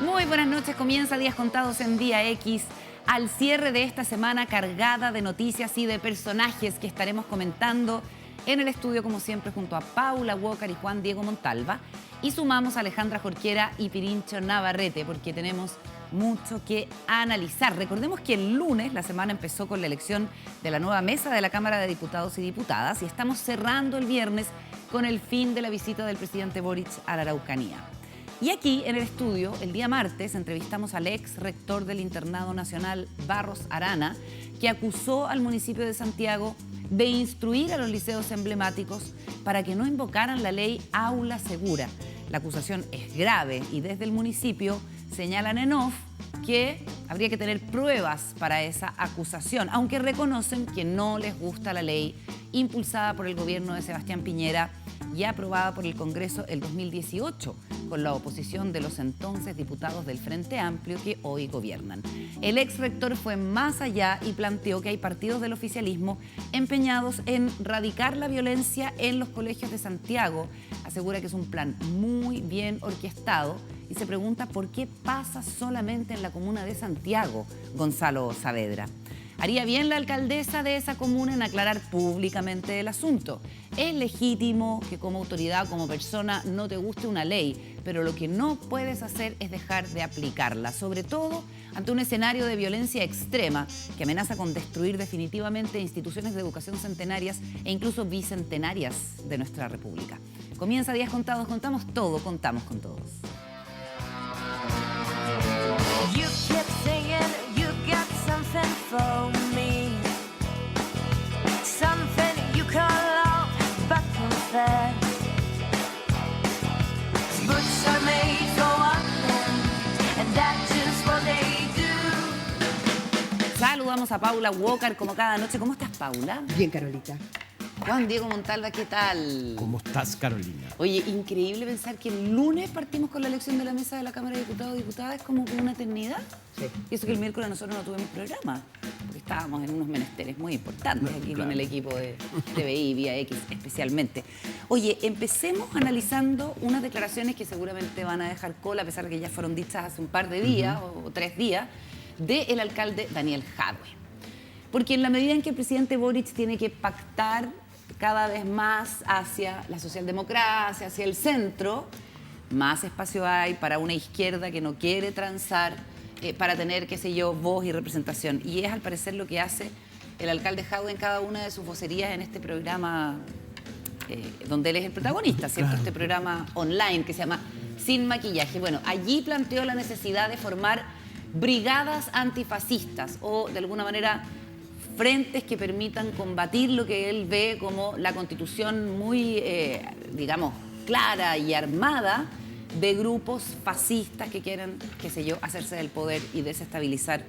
Muy buenas noches, comienza Días Contados en Día X, al cierre de esta semana cargada de noticias y de personajes que estaremos comentando en el estudio, como siempre, junto a Paula Walker y Juan Diego Montalva. Y sumamos a Alejandra Jorquera y Pirincho Navarrete, porque tenemos mucho que analizar. Recordemos que el lunes la semana empezó con la elección de la nueva mesa de la Cámara de Diputados y Diputadas y estamos cerrando el viernes con el fin de la visita del presidente Boric a la Araucanía. Y aquí, en el estudio, el día martes, entrevistamos al ex rector del Internado Nacional Barros Arana, que acusó al municipio de Santiago de instruir a los liceos emblemáticos para que no invocaran la ley Aula Segura. La acusación es grave y desde el municipio señalan en off que habría que tener pruebas para esa acusación, aunque reconocen que no les gusta la ley impulsada por el gobierno de Sebastián Piñera y aprobada por el Congreso el 2018, con la oposición de los entonces diputados del Frente Amplio que hoy gobiernan. El ex rector fue más allá y planteó que hay partidos del oficialismo empeñados en radicar la violencia en los colegios de Santiago. Asegura que es un plan muy bien orquestado y se pregunta por qué pasa solamente en la comuna de Santiago, Gonzalo Saavedra. Haría bien la alcaldesa de esa comuna en aclarar públicamente el asunto. Es legítimo que como autoridad, como persona, no te guste una ley, pero lo que no puedes hacer es dejar de aplicarla, sobre todo ante un escenario de violencia extrema que amenaza con destruir definitivamente instituciones de educación centenarias e incluso bicentenarias de nuestra República. Comienza Días Contados, contamos todo, contamos con todos. You kept saying you got something for me, something you call out but confess. Books are made for one thing, and that's just what they do. Saludamos a Paula Walker como cada noche. ¿Cómo estás, Paula? Bien, Carolita. Juan Diego Montalva, ¿qué tal? ¿Cómo estás, Carolina? Oye, increíble pensar que el lunes partimos con la elección de la mesa de la Cámara de Diputados y Diputadas, es como una eternidad. Sí. Y eso que el miércoles nosotros no tuvimos programa, porque estábamos en unos menesteres muy importantes aquí con el equipo de TVI, Vía X especialmente. Oye, empecemos analizando unas declaraciones que seguramente van a dejar cola, a pesar de que ya fueron dichas hace un par de días o 3 días, del alcalde Daniel Jadwe. Porque en la medida en que el presidente Boric tiene que pactar cada vez más hacia la socialdemocracia, hacia el centro, más espacio hay para una izquierda que no quiere transar, para tener, qué sé yo, voz y representación. Y es al parecer lo que hace el alcalde Jadwe en cada una de sus vocerías en este programa, donde él es el protagonista, ¿cierto? Este programa online que se llama Sin Maquillaje. Bueno, allí planteó la necesidad de formar brigadas antifascistas o, de alguna manera, frentes que permitan combatir lo que él ve como la constitución muy, digamos, clara y armada de grupos fascistas que quieren, qué sé yo, hacerse del poder y desestabilizar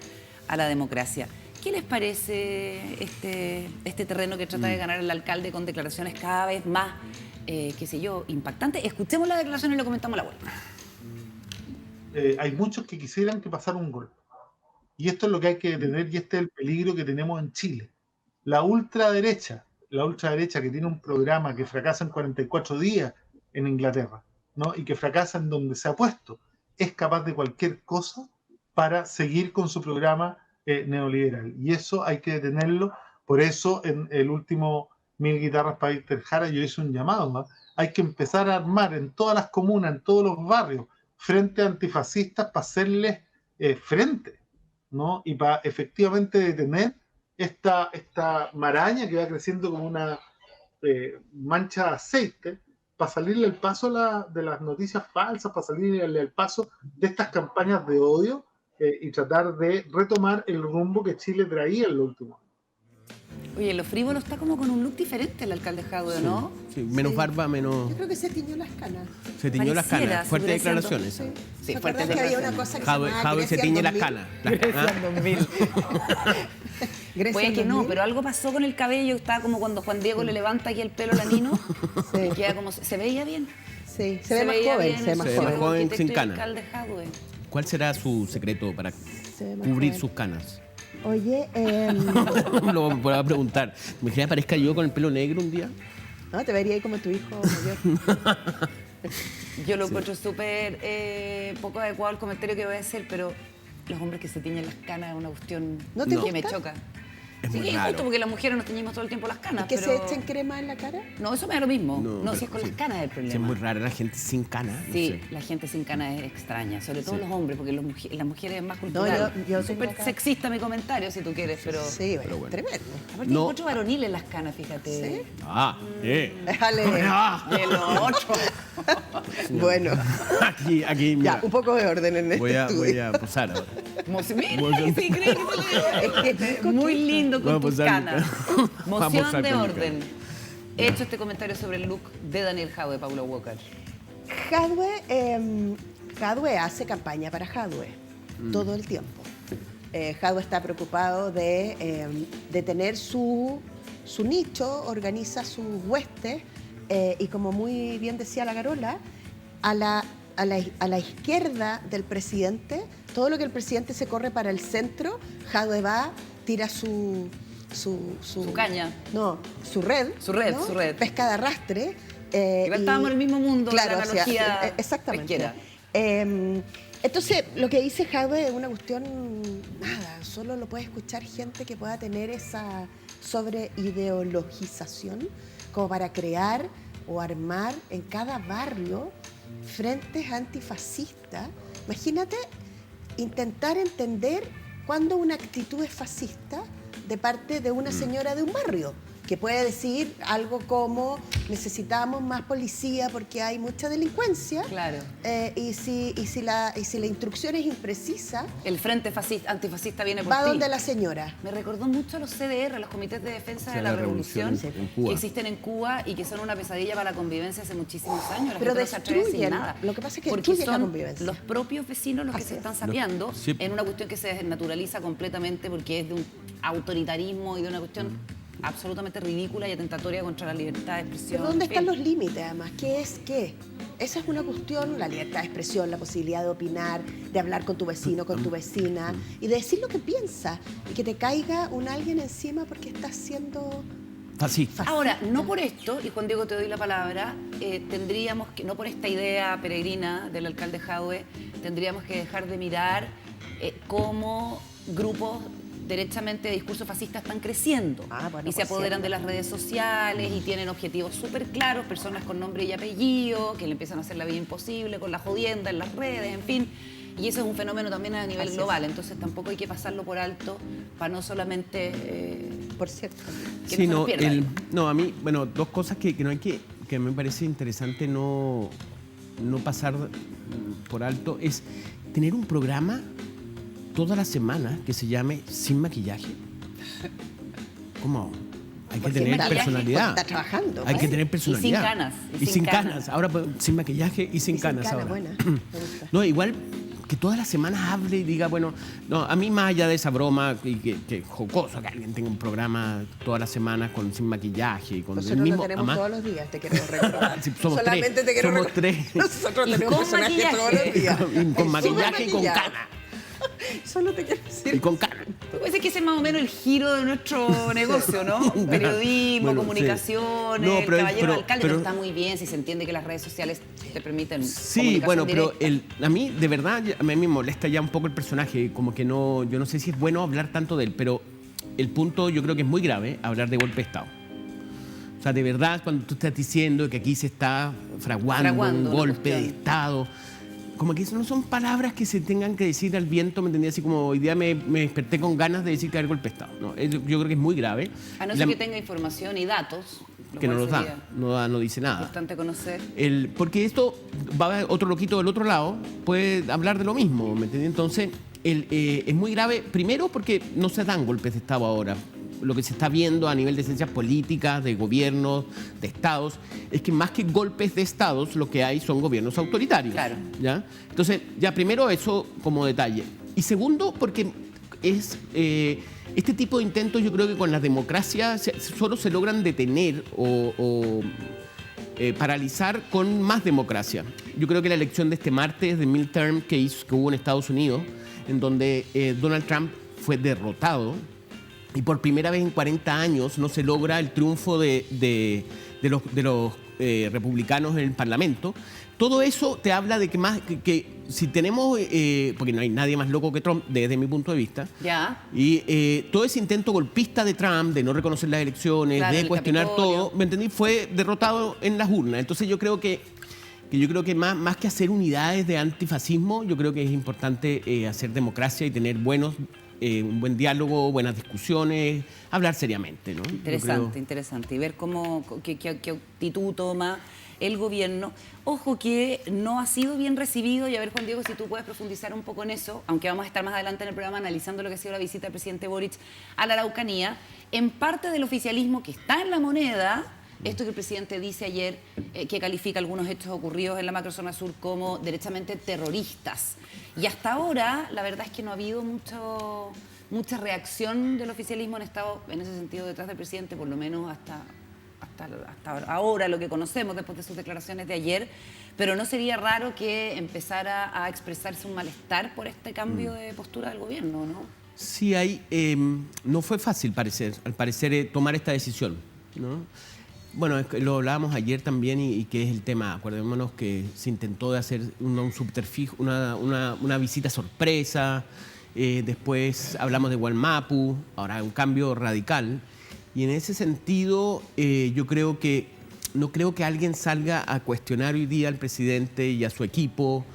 a la democracia. ¿Qué les parece este terreno que trata de ganar el alcalde con declaraciones cada vez más, qué sé yo, impactantes? Escuchemos la declaración y lo comentamos a la vuelta. Hay muchos que quisieran que pasara un golpe. Y esto es lo que hay que detener y este es el peligro que tenemos en Chile. La ultraderecha que tiene un programa que fracasa en 44 días en Inglaterra, ¿no? Y que fracasa en donde se ha puesto, es capaz de cualquier cosa para seguir con su programa neoliberal. Y eso hay que detenerlo. Por eso en el último 1000 guitarras para Víctor Jara yo hice un llamado, ¿no? Hay que empezar a armar en todas las comunas, en todos los barrios, frentes antifascistas para hacerles frente, ¿no? Y para efectivamente detener esta maraña que va creciendo como una mancha de aceite, para salirle el paso de las noticias falsas, para salirle el paso de estas campañas de odio y tratar de retomar el rumbo que Chile traía en lo último. Oye, lo frívolo está como con un look diferente el alcalde Jadwe, ¿no? Sí, menos barba, menos... Yo creo que se tiñó las canas. Se tiñó las Pareciera, canas. Fuertes declaraciones. Sí. Sí, ¿Se fuertes acuerdan que había una declaraciones. cosa que Jadwe se tiñe las canas. Puede que no, pero algo pasó con el cabello, estaba como cuando Juan Diego le levanta aquí el pelo a la Nino, Sí. y queda como, se veía bien. Sí, se ve más veía joven, bien se ve el más Se ve más señor joven. joven, arquitecto sin y canas. alcalde Jadwe. ¿Cuál será su secreto para Se ve más cubrir joven. sus canas? Oye, Lo voy a preguntar. ¿Me imaginas que aparezca yo con el pelo negro un día? no, te vería ahí como tu hijo mayor. Yo lo encuentro súper poco adecuado el comentario que voy a hacer, pero los hombres que se tiñen las canas es una cuestión ¿No te que me gusta? choca. Es Sí, muy raro. justo porque las mujeres nos teñimos todo el tiempo las canas. ¿Y que pero... se echen crema en la cara? No, eso me da lo mismo. No, pero si es con sí. las canas el Sí, problema. es muy rara la gente sin canas. no Sí, sé. la gente sin canas es extraña, sobre todo Sí. los hombres, porque las mujeres es más cultural. yo tengo Súper acá- sexista mi comentario, si tú quieres, pero... Sí, bueno, bueno. tremendo. Aparte, No. encuentro varonil en las canas, fíjate. ¿Sí? Ah, Déjale. De lo otro. Bueno, Aquí, ya, mira, un poco de orden en voy este a, estudio. voy a posar ahora. Mira, Voy a- sí, cree que se le- muy lindo Voy a con tus posar mi canas. cara. Voy a Moción posar de con mi orden. He hecho este comentario sobre el look de Daniel Jadwe, Paula Walker. Jadwe hace campaña para Jadwe todo el tiempo. Jadwe está preocupado de tener su nicho, organiza sus huestes y como muy bien decía la Carola, a la izquierda del presidente, todo lo que el presidente se corre para el centro, Jadwe va, tira su caña. No, su red. Su red, ¿no? su red. Pesca de arrastre. Igual estábamos en el mismo mundo, claro, la analogía exactamente. pesquera. Entonces, lo que dice Jadwe es una cuestión, nada, solo lo puede escuchar gente que pueda tener esa sobreideologización como para crear o armar en cada barrio frentes antifascistas. Imagínate intentar entender cuándo una actitud es fascista de parte de una señora de un barrio, que puede decir algo como necesitamos más policía porque hay mucha delincuencia. Claro. Y si la instrucción es imprecisa, El frente antifascista viene por va ti. donde la señora. Me recordó mucho a los CDR, los Comités de Defensa de la Revolución, en Cuba. que existen en Cuba y que son una pesadilla para la convivencia hace muchísimos años. La Pero gente no se atreve a decir destruyen. nada. Lo que pasa es que porque destruyen la son convivencia. los propios vecinos los que Así se es. están sapeando Sí. en una cuestión que se desnaturaliza completamente porque es de un autoritarismo y de una cuestión absolutamente ridícula y atentatoria contra la libertad de expresión. Pero ¿dónde en están fin. los límites, además? ¿Qué es qué? Esa es una cuestión, la libertad de expresión, la posibilidad de opinar, de hablar con tu vecino, con tu vecina y de decir lo que piensas y que te caiga un alguien encima porque estás siendo Fascista. Ahora, no por esto, y Juan Diego te doy la palabra, tendríamos que, no por esta idea peregrina del alcalde Jadwe, tendríamos que dejar de mirar cómo grupos derechamente de discurso fascista están creciendo Bueno, y se por apoderan cierto. de las redes sociales y tienen objetivos súper claros, personas con nombre y apellido, que le empiezan a hacer la vida imposible con la jodienda en las redes, en fin. Y eso es un fenómeno también a nivel Así es. global, entonces tampoco hay que pasarlo por alto para no solamente por cierto. que Sí, no se nos pierda. no, a mí, bueno, dos cosas que no hay que me parece interesante no pasar por alto es tener un programa toda la semana que se llame Sin Maquillaje. ¿Cómo? Hay que Porque tener maquillaje, personalidad. porque está trabajando, Hay que pues. tener personalidad. canas, Y sin canas. Ahora pues, sin maquillaje y sin canas ahora. Buena. Me gusta. No, igual que todas las semanas hable y diga, bueno, no, a mí más allá de esa broma y que jocoso que alguien tenga un programa todas las semanas con sin maquillaje y con Nosotros el mismo lo tenemos además- todos los días, te quiero recordar. Sí, somos Solamente tres, te quiero somos recordar. tres. Nosotros Y tenemos con personajes maquillaje. todos los días. con maquillaje y con maquillado. cana. Solo te quiero Y decir. con cana. Parece que ese es más o menos el giro de nuestro negocio, ¿no? Periodismo, Bueno, comunicaciones, sí. No, el pero- caballero pero- alcalde, pero- pero está muy bien si se entiende que las redes sociales te permiten Sí, comunicación bueno, pero directa. a mí de verdad a mí me molesta ya un poco el personaje, como que no, yo no sé si es bueno hablar tanto de él, pero el punto yo creo que es muy grave hablar de golpe de Estado. O sea, de verdad, cuando tú estás diciendo que aquí se está fraguando un Fraguando una golpe de cuestión. Estado, como que eso no son palabras que se tengan que decir al viento, ¿me entendía? Así como hoy día me desperté con ganas de decir que hay golpe de Estado. ¿No? Yo creo que es muy grave. A no Y ser la- que tenga información y datos, lo que no cual los sería da, no dice nada. importante conocer. Porque esto va a haber otro loquito del otro lado, puede hablar de lo mismo, ¿me entiendes? Entonces, es muy grave, primero porque no se dan golpes de Estado ahora. Lo que se está viendo a nivel de ciencias políticas, de gobiernos, de estados, es que más que golpes de estados, lo que hay son gobiernos autoritarios. Claro. ¿Ya? Entonces, ya primero eso como detalle. Y segundo, porque es este tipo de intentos, yo creo que con las democracias solo se logran detener o paralizar con más democracia. Yo creo que la elección de este martes de midterm que hubo en Estados Unidos, en donde Donald Trump fue derrotado y por primera vez en 40 años no se logra el triunfo de los republicanos en el Parlamento, todo eso te habla de que si tenemos, porque no hay nadie más loco que Trump desde mi punto de vista, Ya. y todo ese intento golpista de Trump, de no reconocer las elecciones, Claro, de el cuestionar Capitolio. todo, ¿me entendí? Fue derrotado en las urnas. Entonces yo creo que más que hacer unidades de antifascismo, yo creo que es importante hacer democracia y tener un buen diálogo, buenas discusiones, hablar seriamente, ¿no? Yo Interesante, creo- interesante. Y ver qué actitud toma el gobierno. Ojo que no ha sido bien recibido, y a ver, Juan Diego, si tú puedes profundizar un poco en eso, aunque vamos a estar más adelante en el programa analizando lo que ha sido la visita del presidente Boric a la Araucanía, en parte del oficialismo que está en la moneda, esto que el presidente dice ayer, que califica algunos hechos ocurridos en la macrozona sur como derechamente terroristas. Y hasta ahora, la verdad es que no ha habido mucha reacción del oficialismo, han estado en ese sentido detrás del presidente, por lo menos hasta ahora, lo que conocemos después de sus declaraciones de ayer, pero no sería raro que empezara a expresarse un malestar por este cambio de postura del gobierno, ¿no? Sí, no fue fácil, al parecer, tomar esta decisión, ¿no? Bueno, es que lo hablábamos ayer también y que es el tema, acordémonos que se intentó de hacer un subterfugio, una visita sorpresa, después hablamos de Wallmapu, ahora un cambio radical, y en ese sentido yo creo que no creo que alguien salga a cuestionar hoy día al presidente y a su equipo.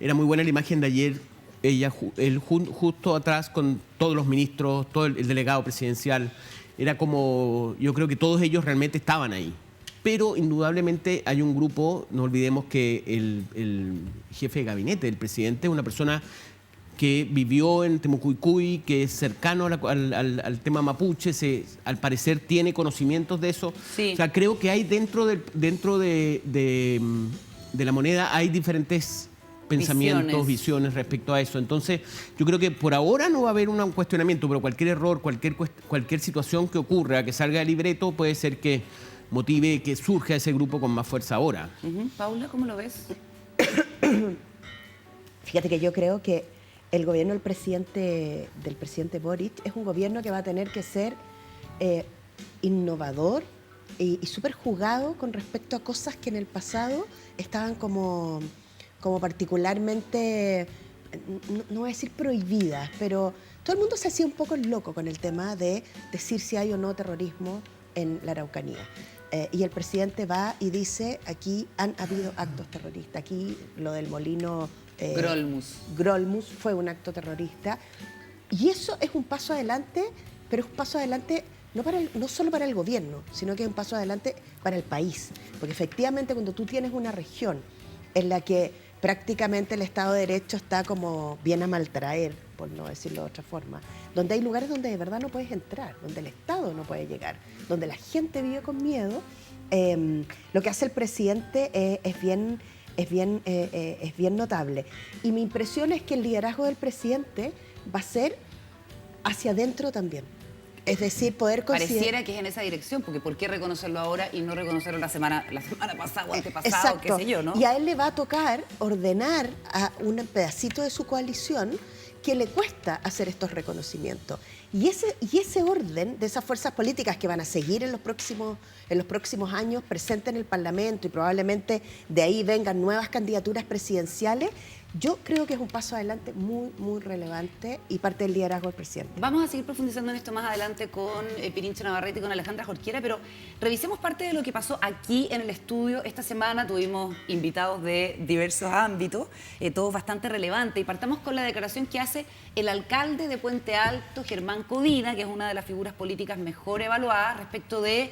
Era muy buena la imagen de ayer, él justo atrás con todos los ministros, todo el delegado presidencial. Era como, yo creo que todos ellos realmente estaban ahí. Pero indudablemente hay un grupo, no olvidemos que el jefe de gabinete del presidente es una persona que vivió en Temucuicui, que es cercano al tema mapuche, al parecer tiene conocimientos de eso. Sí. O sea, creo que hay dentro de la moneda hay diferentes pensamientos, visiones respecto a eso. Entonces, yo creo que por ahora no va a haber un cuestionamiento, pero cualquier error, cualquier situación que ocurra, que salga del libreto, puede ser que motive que surja ese grupo con más fuerza ahora. Paula, ¿cómo lo ves? Fíjate que yo creo que el gobierno del presidente Boric es un gobierno que va a tener que ser innovador y súper jugado con respecto a cosas que en el pasado estaban como particularmente, no voy a decir prohibidas, pero todo el mundo se hacía un poco loco con el tema de decir si hay o no terrorismo en la Araucanía. Y el presidente va y dice, aquí han habido actos terroristas, aquí lo del molino Grolmus fue un acto terrorista. Y eso es un paso adelante, pero es un paso adelante no solo para el gobierno, sino que es un paso adelante para el país. Porque efectivamente cuando tú tienes una región en la que prácticamente el Estado de Derecho está como bien a maltraer, por no decirlo de otra forma, donde hay lugares donde de verdad no puedes entrar, donde el Estado no puede llegar, donde la gente vive con miedo, lo que hace el presidente es bien notable. Y mi impresión es que el liderazgo del presidente va a ser hacia adentro también. Es decir, poder considerar... Pareciera que es en esa dirección, porque ¿por qué reconocerlo ahora y no reconocerlo la semana pasada o antepasado, Exacto. qué sé yo, ¿no? Y a él le va a tocar ordenar a un pedacito de su coalición que le cuesta hacer estos reconocimientos. Y ese orden de esas fuerzas políticas que van a seguir en los próximos años presentes en el Parlamento y probablemente de ahí vengan nuevas candidaturas presidenciales, yo creo que es un paso adelante muy, muy relevante y parte del liderazgo del presidente. Vamos a seguir profundizando en esto más adelante con Pirincho Navarrete y con Alejandra Jorquera, pero revisemos parte de lo que pasó aquí en el estudio. Esta semana tuvimos invitados de diversos ámbitos, todos bastante relevantes, y partamos con la declaración que hace el alcalde de Puente Alto, Germán Codina, que es una de las figuras políticas mejor evaluadas respecto de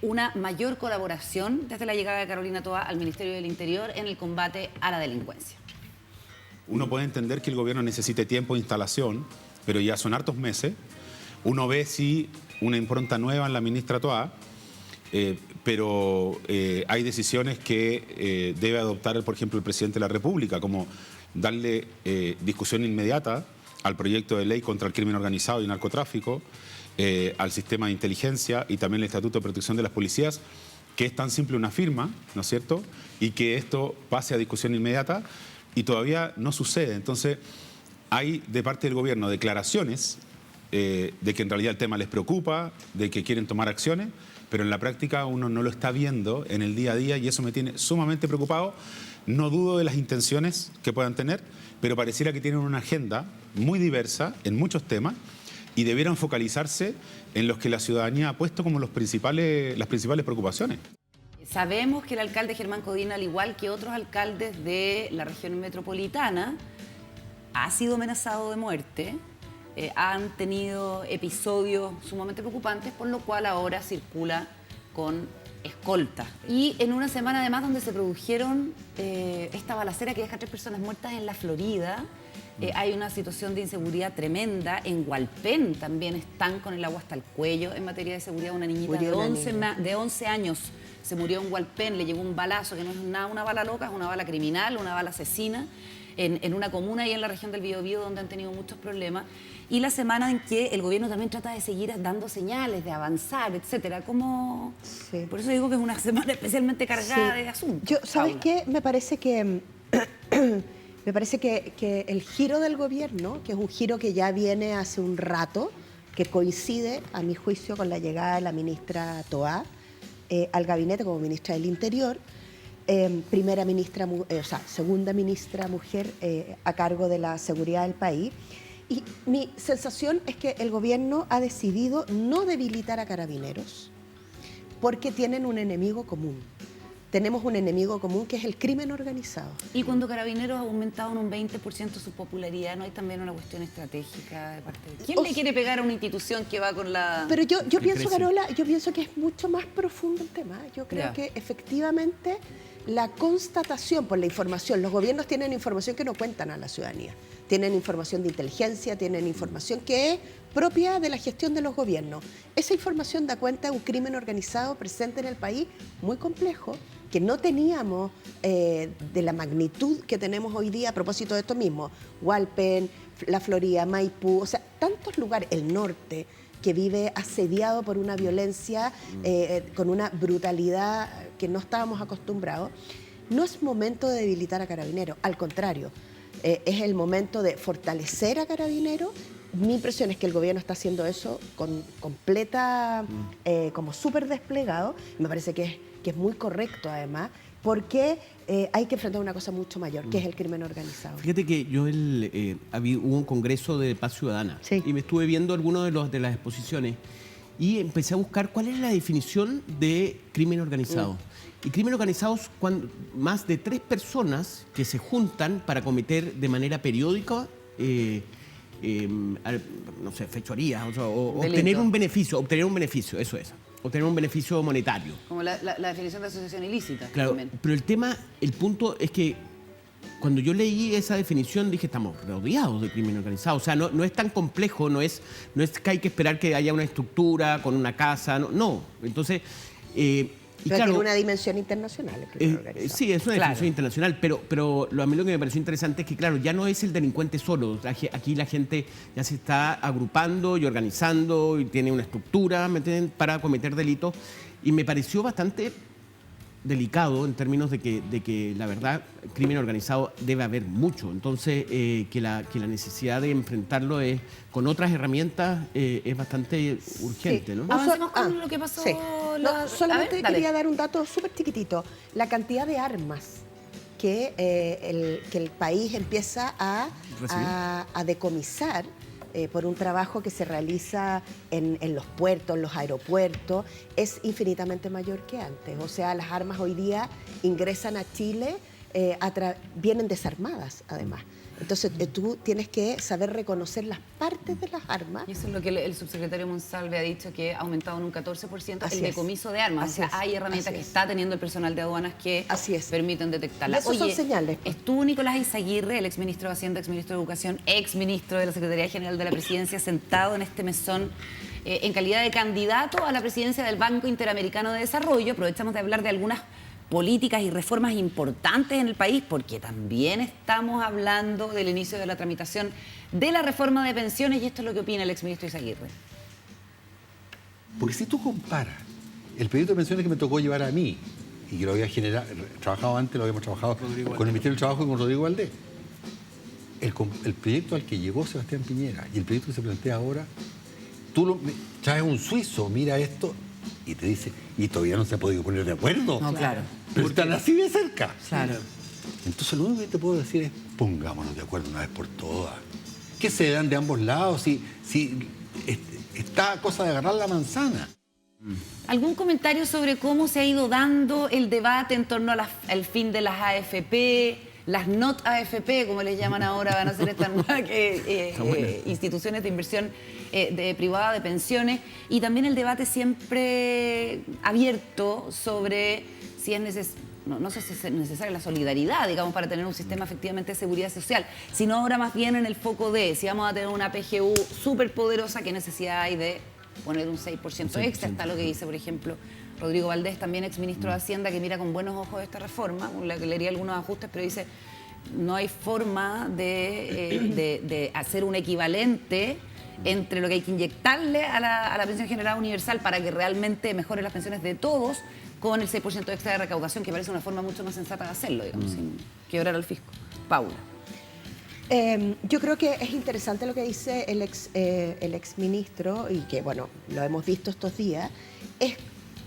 una mayor colaboración desde la llegada de Carolina Toa al Ministerio del Interior en el combate a la delincuencia. Uno puede entender que el gobierno necesite tiempo de instalación, pero ya son hartos meses. Uno ve sí una impronta nueva en la ministra Toa, pero hay decisiones que debe adoptar, por ejemplo, el presidente de la República, como darle discusión inmediata al proyecto de ley contra el crimen organizado y el narcotráfico, al sistema de inteligencia y también el Estatuto de Protección de las Policías, que es tan simple una firma, ¿no es cierto?, y que esto pase a discusión inmediata, y todavía no sucede. Entonces, hay de parte del gobierno declaraciones de que en realidad el tema les preocupa, de que quieren tomar acciones, pero en la práctica uno no lo está viendo en el día a día y eso me tiene sumamente preocupado. No dudo de las intenciones que puedan tener, pero pareciera que tienen una agenda muy diversa en muchos temas y debieran focalizarse en los que la ciudadanía ha puesto como las principales preocupaciones. Sabemos que el alcalde Germán Codina, al igual que otros alcaldes de la región metropolitana, ha sido amenazado de muerte. Han tenido episodios sumamente preocupantes, por lo cual ahora circula con escolta. Y en una semana además donde se produjeron esta balacera que deja 3 personas muertas en la Florida, hay una situación de inseguridad tremenda. En Hualpén también están con el agua hasta el cuello en materia de seguridad. Una niñita de 11 años se murió en Hualpén, le llegó un balazo, que no es nada una bala loca, es una bala criminal, una bala asesina, en una comuna y en la región del Biobío donde han tenido muchos problemas. Y la semana en que el gobierno también trata de seguir dando señales, de avanzar, etcétera. ¿Cómo? Sí. Por eso digo que es una semana especialmente cargada de asuntos. ¿Sabes Paula. qué? Me parece que el giro del gobierno, que es un giro que ya viene hace un rato, que coincide, a mi juicio, con la llegada de la ministra Toá al gabinete como ministra del Interior, segunda ministra mujer a cargo de la seguridad del país. Y mi sensación es que el gobierno ha decidido no debilitar a Carabineros porque tienen un enemigo común. Tenemos un enemigo común que es el crimen organizado. Y cuando Carabineros ha aumentado en un 20% su popularidad, ¿no hay también una cuestión estratégica de parte de... ¿Quién le quiere pegar a una institución que va con la...? Pero yo pienso, Carola, yo pienso que es mucho más profundo el tema. Yo creo que efectivamente la constatación por la información, los gobiernos tienen información que no cuentan a la ciudadanía. Tienen información de inteligencia, tienen información que es propia de la gestión de los gobiernos. Esa información da cuenta de un crimen organizado presente en el país muy complejo, que no teníamos de la magnitud que tenemos hoy día a propósito de esto mismo. Hualpén, la Florida, Maipú, o sea, tantos lugares, el norte, que vive asediado por una violencia con una brutalidad que no estábamos acostumbrados. No es momento de debilitar a Carabineros, al contrario, es el momento de fortalecer a Carabineros. Mi impresión es que el gobierno está haciendo eso con completa, como súper desplegado. Me parece que es muy correcto además, porque hay que enfrentar una cosa mucho mayor, que es el crimen organizado. Fíjate que yo hubo un congreso de paz ciudadana y me estuve viendo algunos de las exposiciones y empecé a buscar cuál es la definición de crimen organizado. Y crimen organizado es cuando más de 3 personas que se juntan para cometer de manera periódica no sé, fechorías o obtener un beneficio, eso es. Obtener un beneficio monetario. Como la definición de asociación ilícita. Claro, también. pero el punto es que cuando yo leí esa definición dije, estamos rodeados de crimen organizado. O sea, no es tan complejo, no es que hay que esperar que haya una estructura con una casa, no. Entonces... pero tiene una dimensión internacional el crimen organizado. Sí, es una dimensión internacional, pero a mí lo que me pareció interesante es que, claro, ya no es el delincuente solo. Aquí la gente ya se está agrupando y organizando y tiene una estructura, ¿me entienden?, para cometer delitos. Y me pareció bastante delicado en términos de que la verdad, crimen organizado debe haber mucho. Entonces, que la necesidad de enfrentarlo con otras herramientas es bastante urgente, ¿no? Avancemos con lo que pasó. Sí. Solamente quería dar un dato súper chiquitito. La cantidad de armas que el país empieza a decomisar por un trabajo que se realiza en los puertos, en los aeropuertos, es infinitamente mayor que antes. O sea, las armas hoy día ingresan a Chile, vienen desarmadas además. Entonces tú tienes que saber reconocer las partes de las armas. Y eso es lo que el subsecretario Monsalve ha dicho, que ha aumentado en un 14% Así el es. decomiso de armas. Así o sea, es. hay herramientas Así que es. está teniendo el personal de aduanas que permiten detectarlas. Eso son señales. Estuvo Nicolás Izaguirre, el exministro de Hacienda, exministro de Educación, exministro de la Secretaría General de la Presidencia, sentado en este mesón en calidad de candidato a la presidencia del Banco Interamericano de Desarrollo. Aprovechamos de hablar de algunas políticas y reformas importantes en el país, porque también estamos hablando del inicio de la tramitación de la reforma de pensiones, y esto es lo que opina el exministro Izaguirre. Porque si tú comparas el proyecto de pensiones que me tocó llevar a mí, y que lo había trabajado antes, lo habíamos trabajado con el Ministerio del Trabajo y con Rodrigo Valdés, el proyecto al que llegó Sebastián Piñera y el proyecto que se plantea ahora traes un suizo, mira esto, y te dice, y todavía no se ha podido poner de acuerdo. No, claro. Pero están así de cerca. Claro. Entonces lo único que te puedo decir es, pongámonos de acuerdo una vez por todas. Que se dan de ambos lados, si está cosa de agarrar la manzana. ¿Algún comentario sobre cómo se ha ido dando el debate en torno al fin de las AFP, las not AFP, como les llaman ahora, van a ser estas nuevas instituciones de inversión privada de pensiones, y también el debate siempre abierto sobre si es no sé si es necesaria la solidaridad, digamos, para tener un sistema efectivamente de seguridad social, sino ahora más bien en el foco de si vamos a tener una PGU súper poderosa, qué necesidad hay de poner un 6% extra. Está lo que dice, por ejemplo, Rodrigo Valdés, también exministro de Hacienda, que mira con buenos ojos esta reforma, con la que le haría algunos ajustes, pero dice, no hay forma de hacer un equivalente entre lo que hay que inyectarle a la pensión general universal para que realmente mejore las pensiones de todos, con el 6% extra de recaudación, que parece una forma mucho más sensata de hacerlo, digamos, sin quebrar al fisco. Paula. Yo creo que es interesante lo que dice el ex ministro, y que, bueno, lo hemos visto estos días, es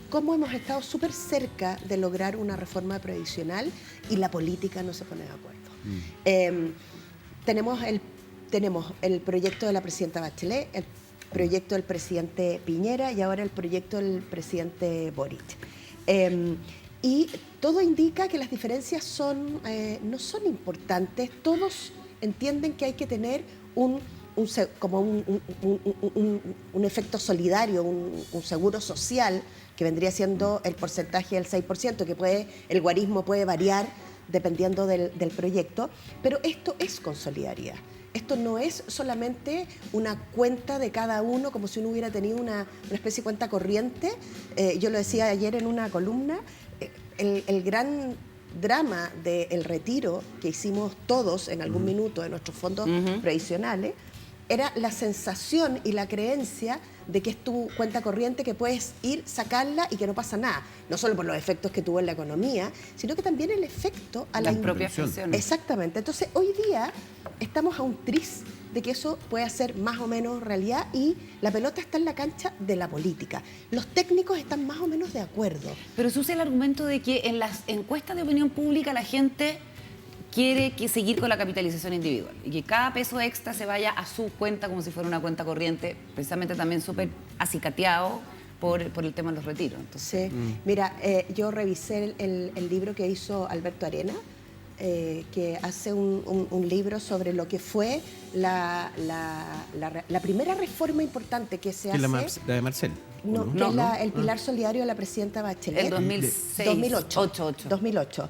cómo hemos estado súper cerca de lograr una reforma previsional y la política no se pone de acuerdo. Tenemos el proyecto de la presidenta Bachelet, el proyecto del presidente Piñera y ahora el proyecto del presidente Boric. Y todo indica que las diferencias no son importantes. Todos entienden que hay que tener un efecto solidario, un seguro social, que vendría siendo el porcentaje del 6%, que el guarismo puede variar dependiendo del proyecto, pero esto es con solidaridad. Esto no es solamente una cuenta de cada uno, como si uno hubiera tenido una especie de cuenta corriente. Yo lo decía ayer en una columna, el gran drama del retiro que hicimos todos en algún minuto de nuestros fondos previsionales era la sensación y la creencia de que es tu cuenta corriente, que puedes ir, sacarla y que no pasa nada. No solo por los efectos que tuvo en la economía, sino que también el efecto a las propias pensiones. Exactamente. Entonces, hoy día estamos a un tris de que eso pueda ser más o menos realidad, y la pelota está en la cancha de la política. Los técnicos están más o menos de acuerdo. Pero se usa el argumento de que en las encuestas de opinión pública la gente quiere seguir con la capitalización individual y que cada peso extra se vaya a su cuenta como si fuera una cuenta corriente, precisamente también súper acicateado por el tema de los retiros. Entonces, sí. Mira, yo revisé el libro que hizo Alberto Arena, que hace un libro sobre lo que fue la primera reforma importante que se hace. La de Marcel. No, que es el pilar solidario de la presidenta Bachelet. El 2008.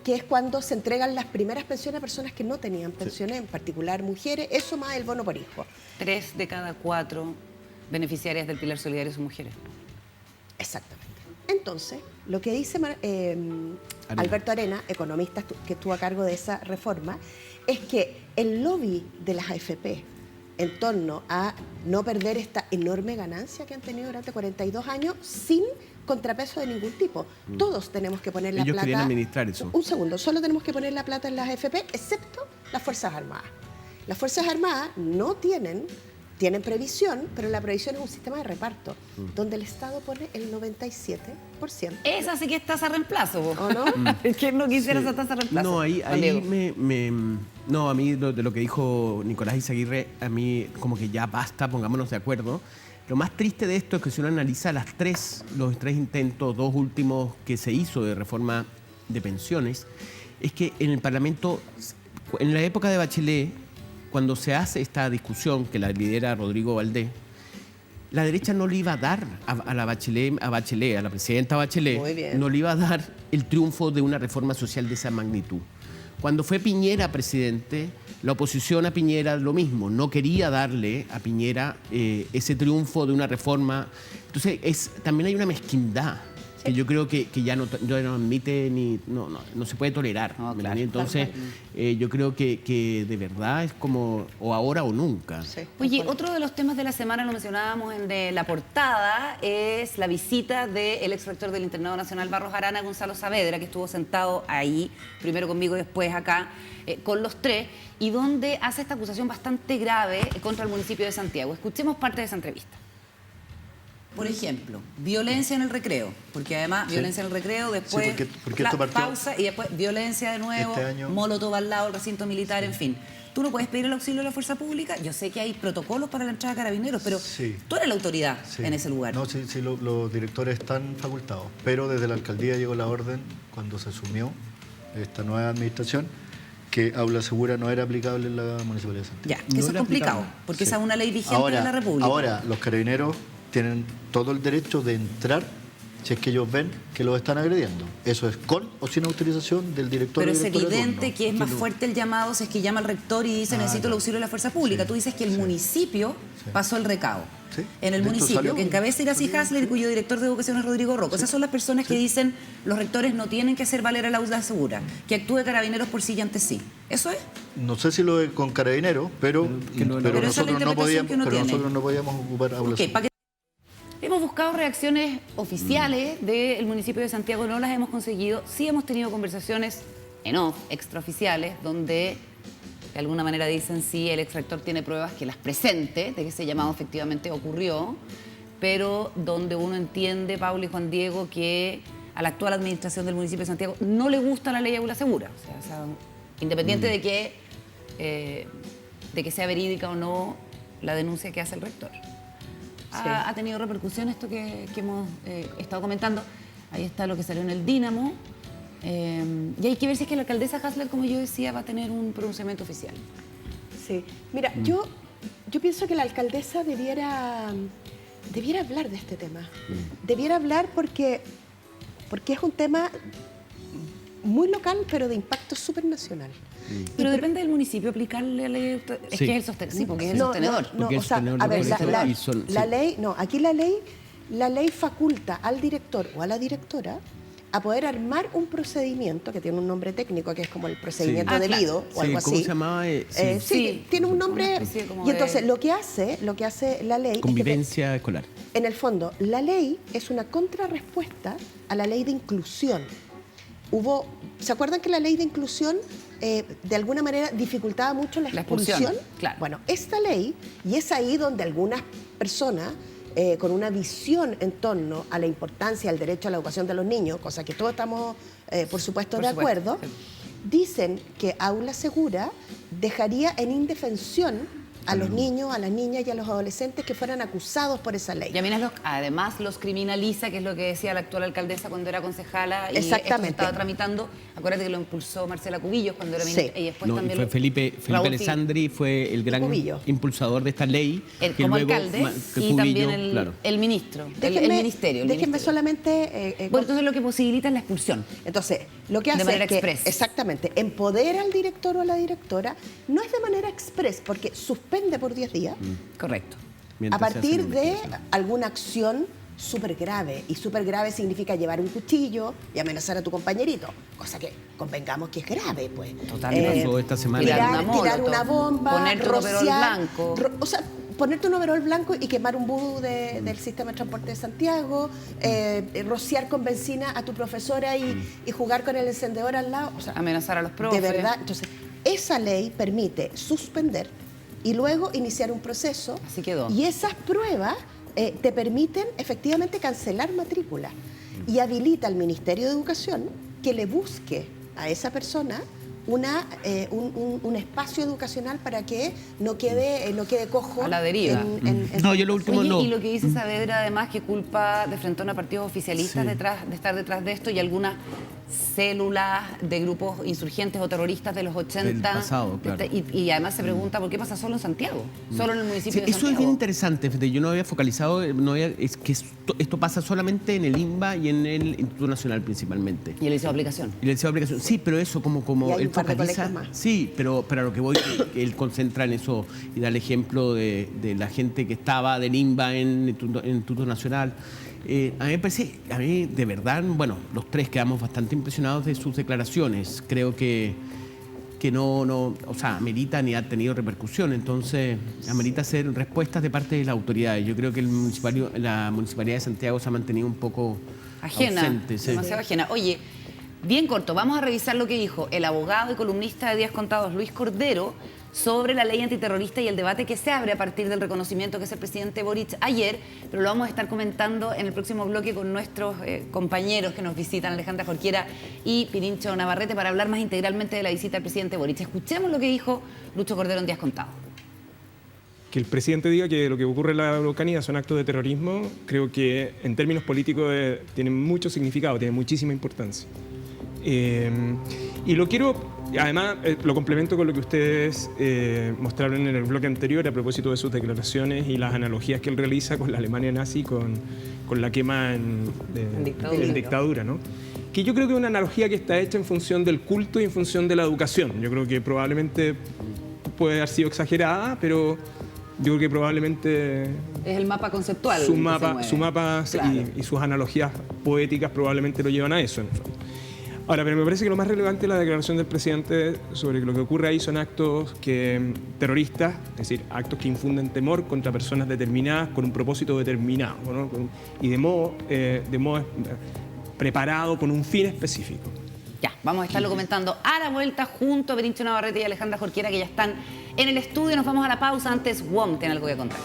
Que es cuando se entregan las primeras pensiones a personas que no tenían pensiones, en particular mujeres, eso más el bono por hijo. 3 de cada 4 beneficiarias del pilar solidario son mujeres. Exactamente. Entonces, lo que dice Alberto Arena, economista que estuvo a cargo de esa reforma, es que el lobby de las AFP en torno a no perder esta enorme ganancia que han tenido durante 42 años sin contrapeso de ningún tipo. Todos tenemos que poner la plata. Ellos querían administrar eso. Un segundo, solo tenemos que poner la plata en las AFP, excepto las Fuerzas Armadas. Las Fuerzas Armadas no tienen previsión, pero la previsión es un sistema de reparto, donde el Estado pone el 97%. Esa sí que es tasa reemplazo, ¿vos? ¿O no? Es que no quisiera esa tasa reemplazo. No, ahí no, a mí de lo que dijo Nicolás Izaguirre, a mí como que ya basta, pongámonos de acuerdo. Lo más triste de esto es que si uno analiza los tres intentos, 2 últimos que se hizo de reforma de pensiones, es que en el Parlamento, en la época de Bachelet, cuando se hace esta discusión que la lidera Rodrigo Valdés, la derecha no le iba a dar a la presidenta Bachelet, no le iba a dar el triunfo de una reforma social de esa magnitud. Cuando fue Piñera presidente, la oposición a Piñera lo mismo, no quería darle a Piñera ese triunfo de una reforma. Entonces, también hay una mezquindad. que yo creo que ya no admite ni no se puede tolerar. No, ¿me claro. entiendes? Entonces, yo creo que de verdad es como o ahora o nunca. Sí. Oye, otro de los temas de la semana, lo mencionábamos en de la portada, es la visita del ex rector del Internado Nacional Barros Arana, Gonzalo Saavedra, que estuvo sentado ahí, primero conmigo y después acá, con los tres, y donde hace esta acusación bastante grave contra el municipio de Santiago. Escuchemos parte de esa entrevista. Por ejemplo, violencia en el recreo, porque además violencia en el recreo, después porque esto partió pausa y después violencia de nuevo, este año. molotov al lado del recinto militar, en fin. Tú no puedes pedir el auxilio de la fuerza pública. Yo sé que hay protocolos para la entrada de carabineros, pero Sí. tú eres la autoridad Sí. en ese lugar. No, sí, los directores están facultados, pero desde la alcaldía llegó la orden cuando se asumió esta nueva administración que aula segura no era aplicable en la Municipalidad de Santiago. Ya, que No eso es era complicado, aplicable. porque Sí. esa es una ley vigente de la República. Ahora, los carabineros tienen todo el derecho de entrar si es que ellos ven que los están agrediendo. Eso es con o sin autorización del director. Pero o es directora de evidente turno. que es más fuerte el llamado si es que llama al rector y dice necesito el auxilio de la fuerza pública. Sí. Tú dices que el municipio pasó el recado. Sí. En el De hecho, municipio, salió. que encabeza Iracy Hasler, cuyo director de educación es Rodrigo Rocco. Esas son las personas que dicen los rectores no tienen que hacer valer el aula segura, que actúe carabineros por sí y ante sí. ¿Eso es? No sé si lo de con carabineros, pero, que no- Pero esa es la nosotros, no interpretación podíamos, que uno pero tiene. nosotros no podíamos ocupar aulas Ok, seguras. Hemos buscado reacciones oficiales del municipio de Santiago, no las hemos conseguido. Sí hemos tenido conversaciones en off, extraoficiales, donde de alguna manera dicen sí, el ex rector tiene pruebas que las presente, de que ese llamado efectivamente ocurrió, pero donde uno entiende, Paula y Juan Diego, que a la actual administración del municipio de Santiago no le gusta la ley aula segura. O sea, independiente de que sea verídica o no la denuncia que hace el rector. Ha tenido repercusión esto que hemos estado comentando. Ahí está lo que salió en el Dínamo. Y hay que ver si es que la alcaldesa Hasler, como yo decía, va a tener un pronunciamiento oficial. Sí. Mira, yo pienso que la alcaldesa debiera hablar de este tema. Debiera hablar porque es un tema muy local, pero de impacto supernacional. Pero depende del municipio aplicarle la ley. Es Sí. que es el sostenedor. Sí, porque es el sostenedor. Porque o el sea, sostenedor a lo ver, puede hacer y son- la sí. ley, no, aquí la ley faculta al director o a la directora a poder armar un procedimiento que tiene un nombre técnico, que es como el procedimiento Ah, debido claro. o algo Sí, ¿cómo así. se llamaba? Sí, Sí, tiene un una nombre. especie como Y entonces de- lo que hace la ley es que Convivencia escolar. en el fondo, la ley es una contrarrespuesta a la ley de inclusión. ¿Se acuerdan que la ley de inclusión de alguna manera dificultaba mucho la La expulsión, expulsión? claro. Bueno, esta ley, y es ahí donde algunas personas con una visión en torno a la importancia del derecho a la educación de los niños, cosa que todos estamos, por supuesto, Por de supuesto, acuerdo, sí. dicen que Aula Segura dejaría en indefensión a los niños, a las niñas y a los adolescentes que fueran acusados por esa ley. Y además los criminaliza, que es lo que decía la actual alcaldesa cuando era concejala y esto se Exactamente. estaba tramitando. Acuérdate que lo impulsó Marcela Cubillos cuando era Sí. ministra. Y después No, y también fue lo- Felipe Raúl Alessandri fue el gran Cubillo. impulsador de esta ley. Él que como luego alcalde que y Cubillo, también el, claro. el ministro, el Déjenme ministerio. el déjenme ministerio. solamente... Bueno, entonces lo que posibilita es la expulsión. Entonces, lo que De hace manera es que, express. exactamente, empodera al director o a la directora, no es de manera express, porque suspende por 10 días, Correcto. a Mientras se hace partir la de investigación. alguna acción súper grave. Y súper grave significa llevar un cuchillo y amenazar a tu compañerito, cosa que convengamos que es grave, pues. Totalmente. Pasó esta semana. Tirar molotov, una bomba, ponerte un overol blanco. o sea, ponerte un overol blanco y quemar un bus del sistema de transporte de Santiago, rociar con benzina a tu profesora y jugar con el encendedor al lado. O sea, Amenazar a los profes. de verdad. Entonces, esa ley permite suspender y luego iniciar un proceso. Así quedó. Y esas pruebas te permiten efectivamente cancelar matrícula y habilita al Ministerio de Educación que le busque a esa persona un espacio educacional para que no quede cojo A la deriva. No, yo lo último Oye, no. y lo que dice Saavedra además que culpa de frente a partidos oficialistas de estar detrás de esto y algunas células de grupos insurgentes o terroristas de los 80. Del pasado, claro. Y además se pregunta por qué pasa solo en Santiago, solo en el municipio Sí, de eso Santiago. es bien interesante, fíjate, yo no había focalizado, es que esto pasa solamente en el INBA y en el Instituto Nacional principalmente. Y el liceo de aplicación. Y el deseo de aplicación, sí, pero eso como Y hay él un par de focaliza, colegios más. sí, pero a lo que voy, que él concentra en eso y da el ejemplo de la gente que estaba del INBA en el Instituto Nacional. A mí me parece, de verdad, bueno, los tres quedamos bastante impresionados de sus declaraciones. Creo que no, o sea, amerita ni ha tenido repercusión, entonces amerita hacer respuestas de parte de las autoridades. Yo creo que la Municipalidad de Santiago se ha mantenido un poco ausente. Sí. Demasiado ajena. Oye, bien corto, vamos a revisar lo que dijo el abogado y columnista de Días Contados, Luis Cordero, sobre la ley antiterrorista y el debate que se abre a partir del reconocimiento que hace el presidente Boric ayer, pero lo vamos a estar comentando en el próximo bloque con nuestros compañeros que nos visitan, Alejandra Jorquera y Pirincho Navarrete, para hablar más integralmente de la visita del presidente Boric. Escuchemos lo que dijo Lucho Cordero en Días Contados. Que el presidente diga que lo que ocurre en la Araucanía son actos de terrorismo, creo que en términos políticos tiene mucho significado, tiene muchísima importancia. Y lo quiero, además, lo complemento con lo que ustedes mostraron en el bloque anterior a propósito de sus declaraciones y las analogías que él realiza con la Alemania nazi, con la quema en dictadura, ¿no? Que yo creo que es una analogía que está hecha en función del culto y en función de la educación. Yo creo que probablemente puede haber sido exagerada, pero yo creo que probablemente es el mapa conceptual. Su mapa claro. y sus analogías poéticas probablemente lo llevan a eso, en el fondo. Ahora, pero me parece que lo más relevante de la declaración del presidente sobre que lo que ocurre ahí son actos terroristas, es decir, actos que infunden temor contra personas determinadas con un propósito determinado, ¿no? Y de modo preparado con un fin específico. Ya, vamos a estarlo comentando a la vuelta junto a Pirincho Navarrete y Alejandra Jorquera, que ya están en el estudio. Nos vamos a la pausa. Antes, WOM tiene algo que contar.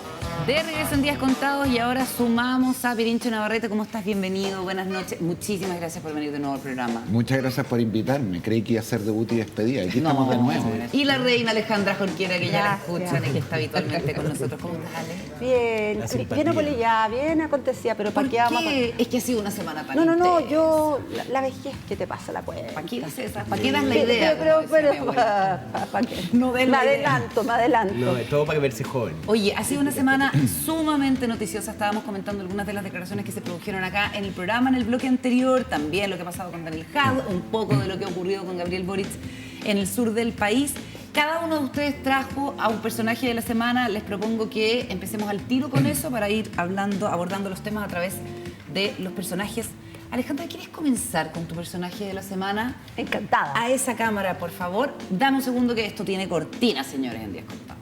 De regreso en Días Contados y ahora sumamos a Pirincho Navarrete. ¿Cómo estás? Bienvenido, buenas noches. Muchísimas gracias por venir de nuevo al programa. Muchas gracias por invitarme. Creí que iba a ser debut y despedida. Aquí estamos de nuevo. Y la reina Alejandra Jorquera, que ya la escuchan y que está habitualmente con nosotros. ¿Cómo estás, Ale? Bien apolillada, bien acontecida, pero ¿para qué vamos? Es que ha sido una semana tan No, intensa. yo... La vejez, ¿qué te pasa? La cuenta. ¿Para qué das esa? ¿Para qué das la idea? Pero ¿para qué? No des me la idea. adelanto. No, es todo para verse joven. Oye, ha sido una semana sumamente noticiosa. Estábamos comentando algunas de las declaraciones que se produjeron acá en el programa, en el bloque anterior, también lo que ha pasado con Daniel Jadwe, un poco de lo que ha ocurrido con Gabriel Boric en el sur del país. Cada uno de ustedes trajo a un personaje de la semana. Les propongo que empecemos al tiro con eso para ir abordando los temas a través de los personajes. Alejandra, ¿quieres comenzar con tu personaje de la semana? Encantada. A esa cámara, por favor. Dame un segundo que esto tiene cortina, señores, en Días Contados.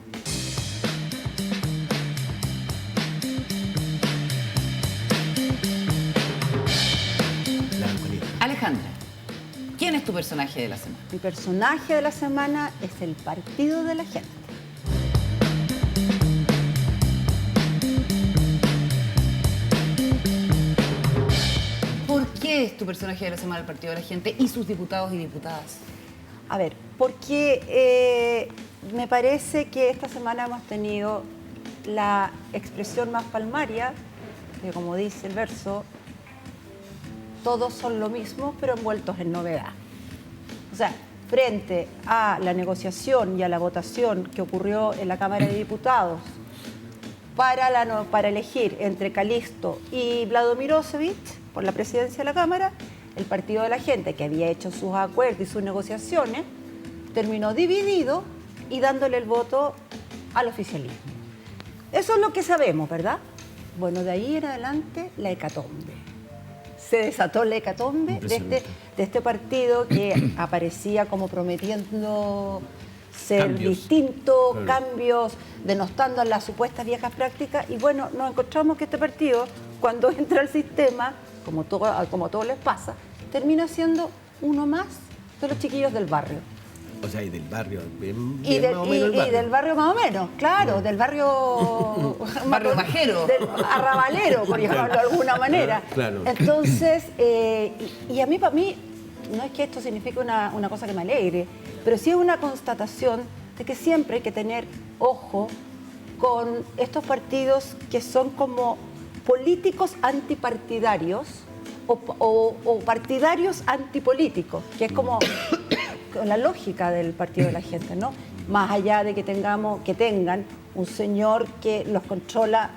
Alejandra, ¿quién es tu personaje de la semana? Mi personaje de la semana es el Partido de la Gente. ¿Por qué es tu personaje de la semana el Partido de la Gente y sus diputados y diputadas? A ver, porque me parece que esta semana hemos tenido la expresión más palmaria, que como dice el verso, todos son lo mismo, pero envueltos en novedad. O sea, frente a la negociación y a la votación que ocurrió en la Cámara de Diputados para elegir entre Calixto y Vlado Mirosevic por la presidencia de la Cámara, el Partido de la Gente, que había hecho sus acuerdos y sus negociaciones, terminó dividido y dándole el voto al oficialismo. Eso es lo que sabemos, ¿verdad? Bueno, de ahí en adelante, la hecatombe. Se desató la hecatombe de este partido que aparecía como prometiendo ser distinto, cambios, denostando las supuestas viejas prácticas. Y bueno, nos encontramos que este partido, cuando entra al sistema, como todo les pasa, termina siendo uno más de los chiquillos del barrio. O sea, y del barrio, bien Y más o menos el barrio. del barrio más o menos, claro, del barrio... Barrio bajero. Del arrabalero, por llamarlo de alguna manera. Claro. Entonces, y a mí, para mí, no es que esto signifique una cosa que me alegre, pero sí es una constatación de que siempre hay que tener ojo con estos partidos que son como políticos antipartidarios o partidarios antipolíticos, que es como la lógica del Partido de la Gente, ¿no? Más allá de que tengan un señor que los controla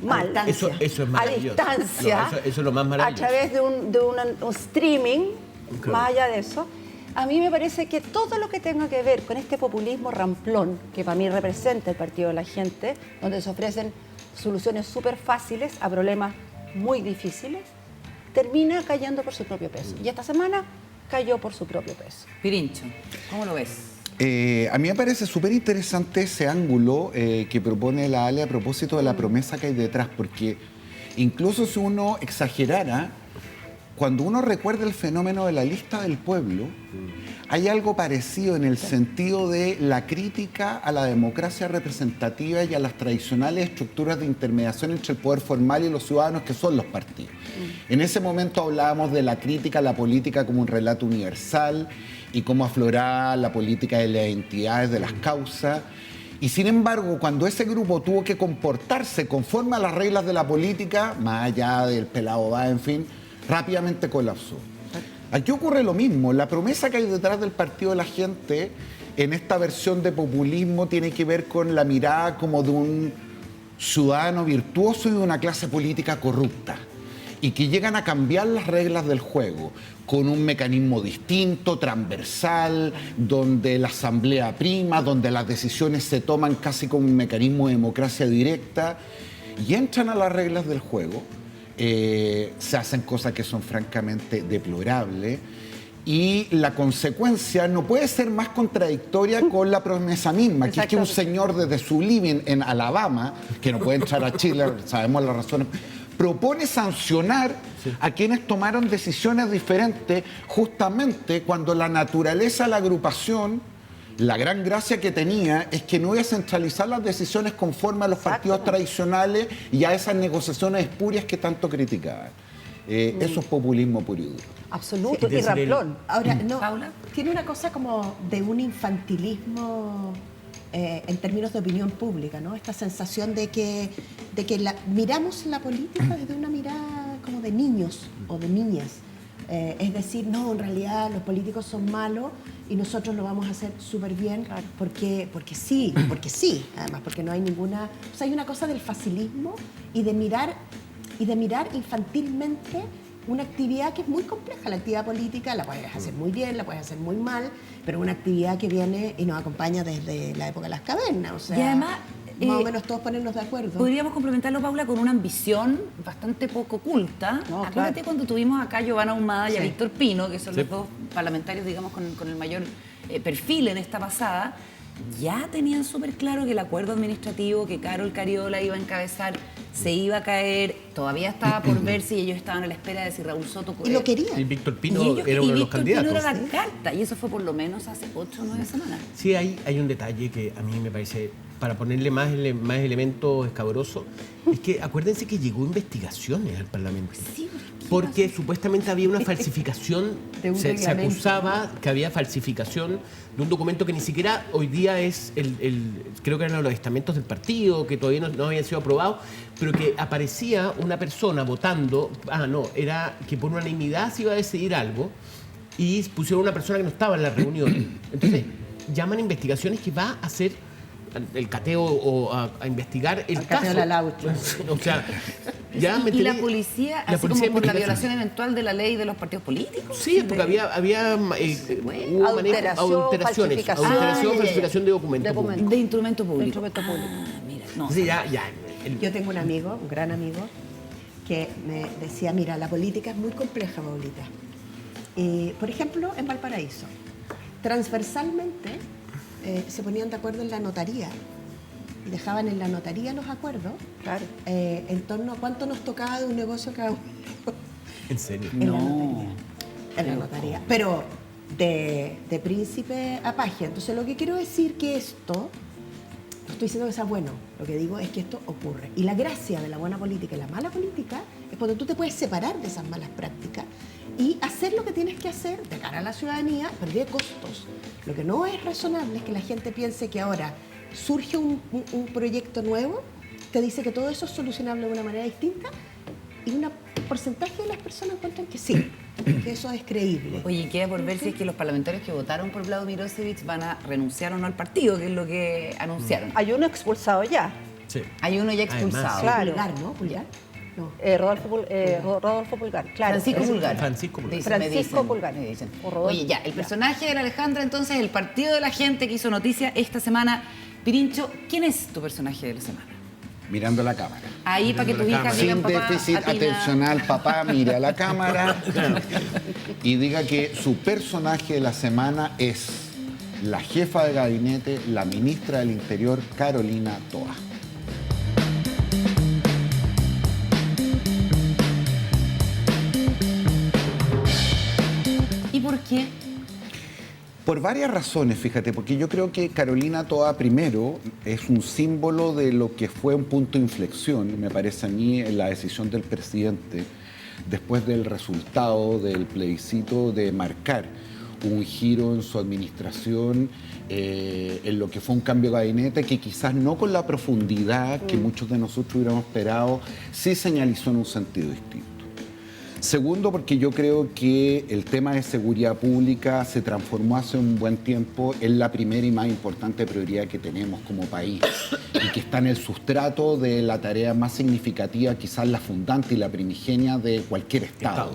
mal, Eso es a maravilloso. distancia, No, eso es lo más maravilloso. a través de un streaming, Claro. más allá de eso. A mí me parece que todo lo que tenga que ver con este populismo ramplón, que para mí representa el Partido de la Gente, donde se ofrecen soluciones súper fáciles a problemas muy difíciles, termina cayendo por su propio peso. Y esta semana cayó por su propio peso. Pirincho, ¿cómo lo ves? A mí me parece súper interesante ese ángulo que propone la Ale a propósito de la promesa que hay detrás, porque incluso si uno exagerara, cuando uno recuerda el fenómeno de la lista del pueblo, hay algo parecido en el sentido de la crítica a la democracia representativa y a las tradicionales estructuras de intermediación entre el poder formal y los ciudadanos, que son los partidos. En ese momento hablábamos de la crítica a la política como un relato universal y cómo afloraba la política de las entidades, de las causas. Y sin embargo, cuando ese grupo tuvo que comportarse conforme a las reglas de la política, más allá del pelado va, en fin, rápidamente colapsó. Aquí ocurre lo mismo. La promesa que hay detrás del Partido de la Gente en esta versión de populismo tiene que ver con la mirada como de un ciudadano virtuoso y de una clase política corrupta, y que llegan a cambiar las reglas del juego con un mecanismo distinto, transversal, donde la asamblea prima, donde las decisiones se toman casi como un mecanismo de democracia directa, y entran a las reglas del juego. Se hacen cosas que son francamente deplorables, y la consecuencia no puede ser más contradictoria con la promesa misma, que es que un señor desde su living en Alabama, que no puede entrar a Chile, sabemos las razones, propone sancionar a quienes tomaron decisiones diferentes, justamente cuando la naturaleza de la agrupación, la gran gracia que tenía es que no iba a centralizar las decisiones conforme a los partidos tradicionales y a esas negociaciones espurias que tanto criticaban. Eso es populismo puro y duro. Absoluto, y ramplón. Ahora, no, Paula. tiene una cosa como de un infantilismo en términos de opinión pública, ¿no? Esta sensación de que miramos la política desde una mirada como de niños o de niñas. Es decir, no, en realidad los políticos son malos y nosotros lo vamos a hacer súper bien porque sí, además, porque no hay ninguna... O sea, hay una cosa del facilismo y de mirar infantilmente una actividad que es muy compleja. La actividad política la puedes hacer muy bien, la puedes hacer muy mal, pero una actividad que viene y nos acompaña desde la época de las cavernas. O sea, Y además, más o menos todos ponernos de acuerdo. Podríamos complementarlo, Paula, con una ambición bastante poco oculta. Acuérdate cuando tuvimos acá a Giovanna Ahumada y a Víctor Pino, que son los dos parlamentarios, digamos, con el mayor perfil en esta pasada. Ya tenían súper claro que el acuerdo administrativo que Carol Cariola iba a encabezar se iba a caer, todavía estaba por ver si ellos estaban a la espera de si Raúl Soto... Y lo querían. Y Víctor Pino Y ellos- era y uno de los Víctor Pino candidatos. era la carta, y eso fue por lo menos hace 8 o 9 semanas. Sí, hay un detalle que a mí me parece, para ponerle más elementos escabrosos, es que acuérdense que llegó investigaciones al Parlamento. Sí, Porque supuestamente había una falsificación, De un se reglamento. acusaba que había falsificación de un documento que ni siquiera hoy día es creo que eran los estamentos del partido, que todavía no habían sido aprobados, pero que aparecía una persona votando, era que por unanimidad se iba a decidir algo, y pusieron una persona que no estaba en la reunión. Entonces, llaman investigaciones que va a hacer el cateo o a investigar el caso. cateo de la laucha. O sea, ya ¿Y la policía, así como por la violación eventual de la ley de los partidos políticos? Sí, porque había hubo Alteración, falsificación de documentos públicos. De instrumento público. Instrumento público. Mira, no. Sí, ya. Yo tengo un amigo, un gran amigo, que me decía, mira, la política es muy compleja, Paulita. Por ejemplo, en Valparaíso, transversalmente se ponían de acuerdo en la notaría y dejaban en la notaría los acuerdos en torno a cuánto nos tocaba de un negocio cada uno. ¿En serio? En la notaría. En la notaría. Pero de príncipe a paje. Entonces, lo que quiero decir que esto, no estoy diciendo que sea bueno, lo que digo es que esto ocurre. Y la gracia de la buena política y la mala política es cuando tú te puedes separar de esas malas prácticas y hacer lo que tienes que hacer de cara a la ciudadanía, pero de costos. Lo que no es razonable es que la gente piense que ahora surge un proyecto nuevo, te dice que todo eso es solucionable de una manera distinta, y un porcentaje de las personas encuentran que sí, que eso es creíble. Oye, queda por ver si es que los parlamentarios que votaron por Vlado Mirosevic van a renunciar o no al partido, que es lo que anunciaron. Hay uno expulsado ya. Sí. Hay uno ya expulsado. Claro. Pulgar, ¿no? Pulgar. No. Rodolfo Pulgar, claro. Francisco Pulgar. Francisco Pulgar. Dicen, me Francisco dicen, Pulgar. me dicen. O Rodolfo. Oye, ya, el personaje de la Alejandra, entonces, el partido de la gente que hizo noticia esta semana. Pirincho, ¿quién es tu personaje de la semana? mirando la cámara. Ahí para que tus hijas digan, Sin papá, déficit atina. atencional, papá mire a la cámara y diga que su personaje de la semana es la jefa de gabinete, la ministra del Interior, Carolina Toa. ¿Y por qué? Por varias razones, fíjate, porque yo creo que Carolina Toa, primero, es un símbolo de lo que fue un punto de inflexión, me parece a mí, en la decisión del presidente, después del resultado del plebiscito, de marcar un giro en su administración, en lo que fue un cambio de gabinete, que quizás no con la profundidad que muchos de nosotros hubiéramos esperado, sí señalizó en un sentido distinto. Segundo, porque yo creo que el tema de seguridad pública se transformó hace un buen tiempo en la primera y más importante prioridad que tenemos como país y que está en el sustrato de la tarea más significativa, quizás la fundante y la primigenia de cualquier Estado.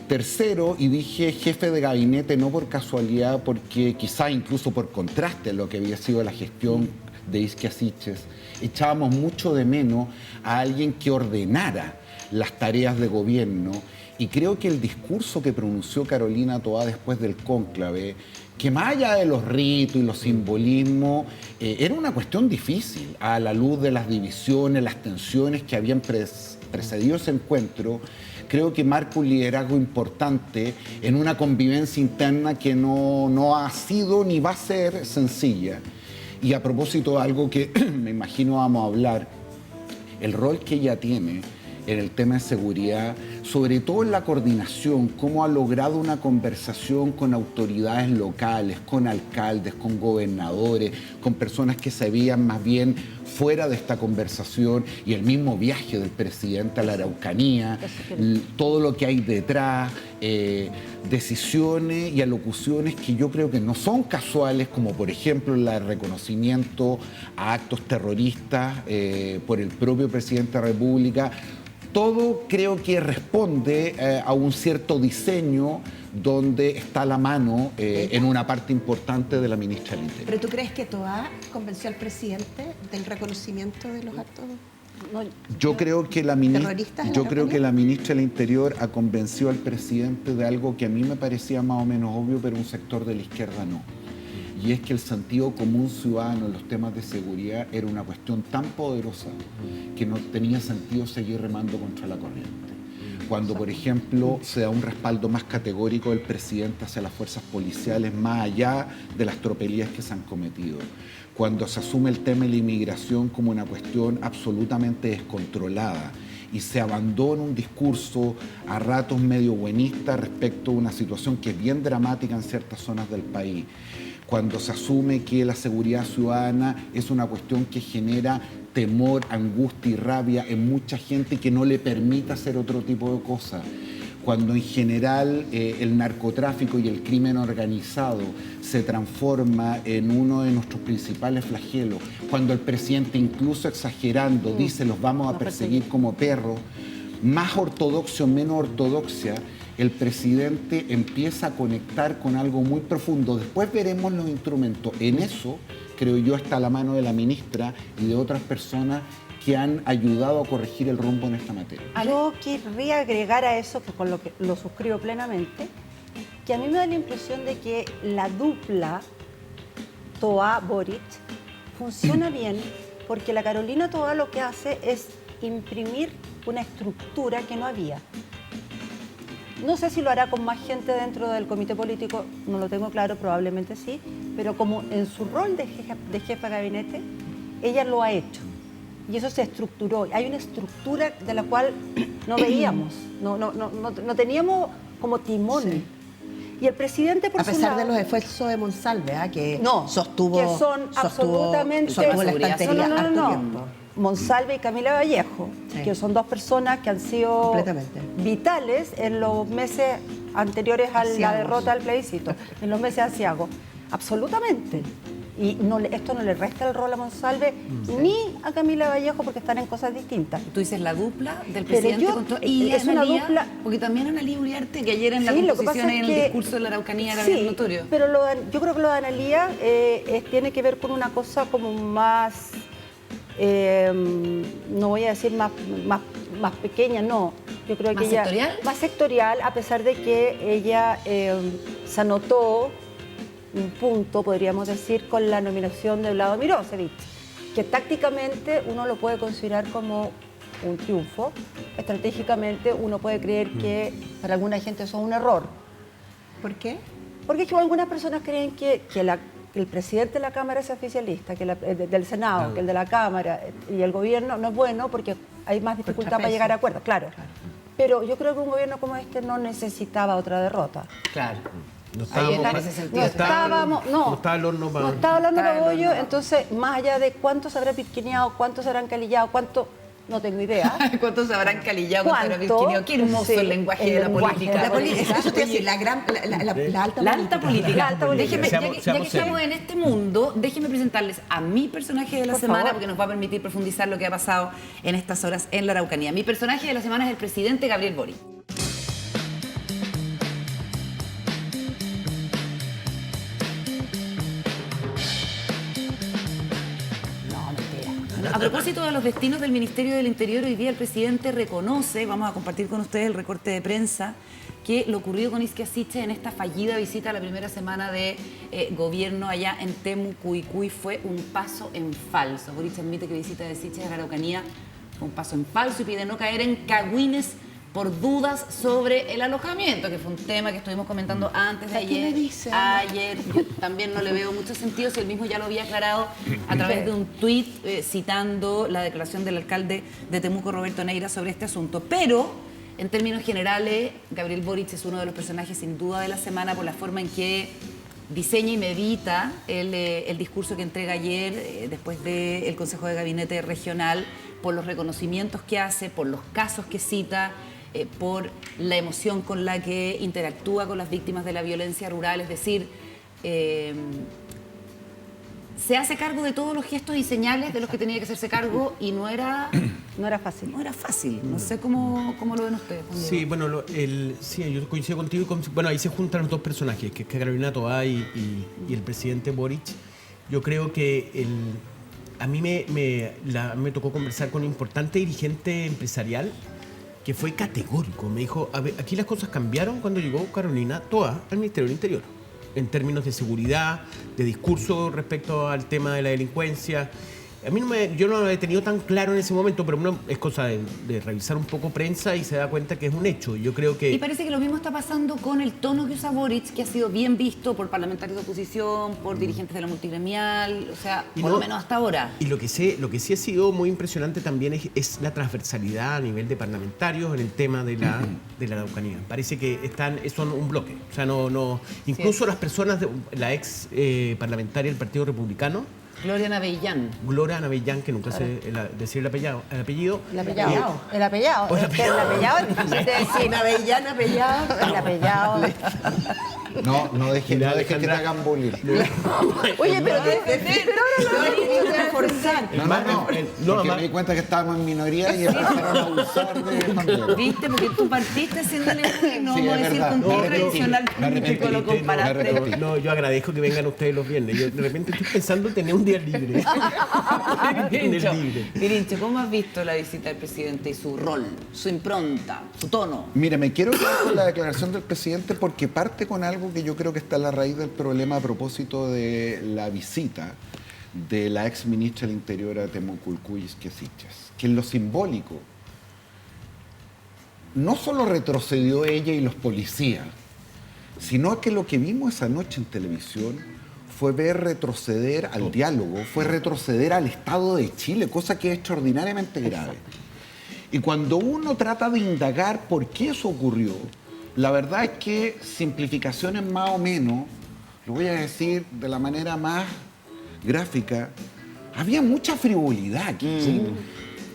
Tercero, y dije jefe de gabinete no por casualidad, porque quizás incluso por contraste a lo que había sido la gestión de Isquia Siches, echábamos mucho de menos a alguien que ordenara las tareas de gobierno, y creo que el discurso que pronunció Carolina Toa después del cónclave, que más allá de los ritos y los simbolismos, era una cuestión difícil a la luz de las divisiones, las tensiones que habían precedido ese encuentro. Creo que marca un liderazgo importante en una convivencia interna que no ha sido ni va a ser sencilla. Y a propósito de algo que me imagino vamos a hablar, el rol que ella tiene en el tema de seguridad, sobre todo en la coordinación, cómo ha logrado una conversación con autoridades locales, con alcaldes, con gobernadores, con personas que se veían más bien fuera de esta conversación, y el mismo viaje del presidente a la Araucanía, todo lo que hay detrás, decisiones y alocuciones que yo creo que no son casuales, como por ejemplo el reconocimiento a actos terroristas por el propio presidente de la República. Todo creo que responde a un cierto diseño donde está la mano en una parte importante de la ministra del Interior. ¿Pero tú crees que Toa convenció al presidente del reconocimiento de los actos? Yo creo que la ministra del Interior ha convencido al presidente de algo que a mí me parecía más o menos obvio, pero un sector de la izquierda no. Y es que el sentido común ciudadano en los temas de seguridad era una cuestión tan poderosa que no tenía sentido seguir remando contra la corriente. Cuando, por ejemplo, se da un respaldo más categórico del presidente hacia las fuerzas policiales, más allá de las tropelías que se han cometido. Cuando se asume el tema de la inmigración como una cuestión absolutamente descontrolada y se abandona un discurso a ratos medio buenista respecto a una situación que es bien dramática en ciertas zonas del país. Cuando se asume que la seguridad ciudadana es una cuestión que genera temor, angustia y rabia en mucha gente que no le permite hacer otro tipo de cosas. Cuando en general el narcotráfico y el crimen organizado se transforma en uno de nuestros principales flagelos. Cuando el presidente, incluso exagerando, dice los vamos a perseguir como perros. Más ortodoxia o menos ortodoxia, el presidente empieza a conectar con algo muy profundo. Después veremos los instrumentos. En eso, creo yo, está la mano de la ministra y de otras personas que han ayudado a corregir el rumbo en esta materia. Yo querría agregar a eso, que con lo que lo suscribo plenamente, que a mí me da la impresión de que la dupla Toa-Boric funciona bien, porque la Carolina Toa lo que hace es imprimir una estructura que no había. No sé si lo hará con más gente dentro del comité político, no lo tengo claro, probablemente sí, pero como en su rol de jefa de gabinete, ella lo ha hecho. Y eso se estructuró. Hay una estructura de la cual no veíamos, no teníamos como timón. Sí. Y el presidente, por a pesar de los esfuerzos de Monsalve, que sostuvo, que son absolutamente sostuvo la estantería harto tiempo. Monsalve y Camila Vallejo, que son dos personas que han sido vitales en los meses anteriores a la derrota del plebiscito, en los meses asiagos, absolutamente. Y esto no le resta el rol a Monsalve ni a Camila Vallejo, porque están en cosas distintas. Tú dices la dupla del presidente y es una dupla, porque también Analía Uriarte, que ayer en la composición en el discurso de la Araucanía era bien notorio. Pero yo creo que lo de Analía tiene que ver con una cosa como más no voy a decir más pequeña, no. Yo creo que ¿Más ella, sectorial? más sectorial, a pesar de que ella se anotó un punto, podríamos decir, con la nominación de Vlado Mirosevic, que tácticamente uno lo puede considerar como un triunfo, estratégicamente uno puede creer que para alguna gente eso es un error. ¿Por qué? Porque es que algunas personas creen que el presidente de la Cámara es oficialista, que del Senado, que el de la Cámara y el gobierno no es bueno porque hay más dificultad para llegar a acuerdos, claro. Pero yo creo que un gobierno como este no necesitaba otra derrota. Claro. No Ahí estábamos, está, en ese sentido. No estábamos, no estaba el horno para... No estaba hablando Estaba de el bollo, horno. entonces, más allá de cuántos se habrán pirquineado, cuántos se habrán calillado, cuánto, no tengo idea. ¿Cuántos se habrán calillado? ¿Cuántos habrán ¿Cuánto? virgineado? Qué hermoso Sí, el lenguaje el de la lenguaje política. de la política. Eso te iba a decir, la alta La alta política. La alta política. Déjeme, Seamos- ya que seamos estamos en este mundo, déjenme presentarles a mi personaje de la Por semana, favor. porque nos va a permitir profundizar lo que ha pasado en estas horas en la Araucanía. Mi personaje de la semana es el presidente Gabriel Boric. A propósito de los destinos del Ministerio del Interior, hoy día el presidente reconoce, vamos a compartir con ustedes el recorte de prensa, que lo ocurrido con Isquia Siche en esta fallida visita a la primera semana de gobierno allá en Temucuicui fue un paso en falso. Boric admite que visita de Siche a la Araucanía fue un paso en falso y pide no caer en cagüines por dudas sobre el alojamiento, que fue un tema que estuvimos comentando antes de ¿A qué ayer. le dice? Ayer yo también no le veo mucho sentido, si él mismo ya lo había aclarado a través de un tuit citando la declaración del alcalde de Temuco, Roberto Neira, sobre este asunto. Pero, en términos generales, Gabriel Boric es uno de los personajes sin duda de la semana por la forma en que diseña y medita el discurso que entrega ayer después del Consejo de Gabinete Regional, por los reconocimientos que hace, por los casos que cita, por la emoción con la que interactúa con las víctimas de la violencia rural, es decir, se hace cargo de todos los gestos y señales de los que tenía que hacerse cargo y no era fácil. No era fácil. No sé cómo lo ven ustedes. Juan Diego. Sí, bueno, sí, yo coincido contigo. Bueno, ahí se juntan los dos personajes, que es Carolina Toá y el presidente Boric. Yo creo que a mí me tocó conversar con un importante dirigente empresarial que fue categórico. Me dijo, a ver, aquí las cosas cambiaron cuando llegó Carolina Toá al Ministerio del Interior, en términos de seguridad, de discurso respecto al tema de la delincuencia. A mí yo no lo he tenido tan claro en ese momento, pero uno es cosa de revisar un poco prensa y se da cuenta que es un hecho. Yo creo que... Y parece que lo mismo está pasando con el tono que usa Boric, que ha sido bien visto por parlamentarios de oposición, por dirigentes de la multigremial, o sea, por lo menos hasta ahora. Y lo que sí ha sido muy impresionante también es la transversalidad a nivel de parlamentarios en el tema de la Araucanía. Parece que son un bloque. O sea, incluso las personas, la ex parlamentaria del Partido Republicano, Gloria Navellán, que nunca sé decir el apellido. El apellado es difícil de decir. El apellado. No dejes que te hagan bullying. Oye, pero ahora lo forzar. No, porque me di cuenta que estábamos en minoría y empezaron a abusar de Juan Diego. ¿Viste? Porque tú partiste haciéndole bullying, no Sí, vamos a es decir verdad. con Me qué arrepentí. tradicional Me arrepentí. político lo comparaste. No, yo agradezco que vengan ustedes los viernes. Yo de repente estoy pensando en tener un día libre. Pirincho, ¿cómo has visto la visita del presidente y su rol, su impronta, su tono? Mire, me quiero quedar con la declaración del presidente porque parte con algo que yo creo que está a la raíz del problema a propósito de la visita de la ex ministra del Interior a Temucuicui, Isquia Siches, que en lo simbólico no solo retrocedió ella y los policías, sino que lo que vimos esa noche en televisión fue ver retroceder al diálogo, fue retroceder al Estado de Chile, cosa que es extraordinariamente grave. Y cuando uno trata de indagar por qué eso ocurrió, la verdad es que simplificaciones más o menos, lo voy a decir de la manera más gráfica, había mucha frivolidad aquí. ¿Sí?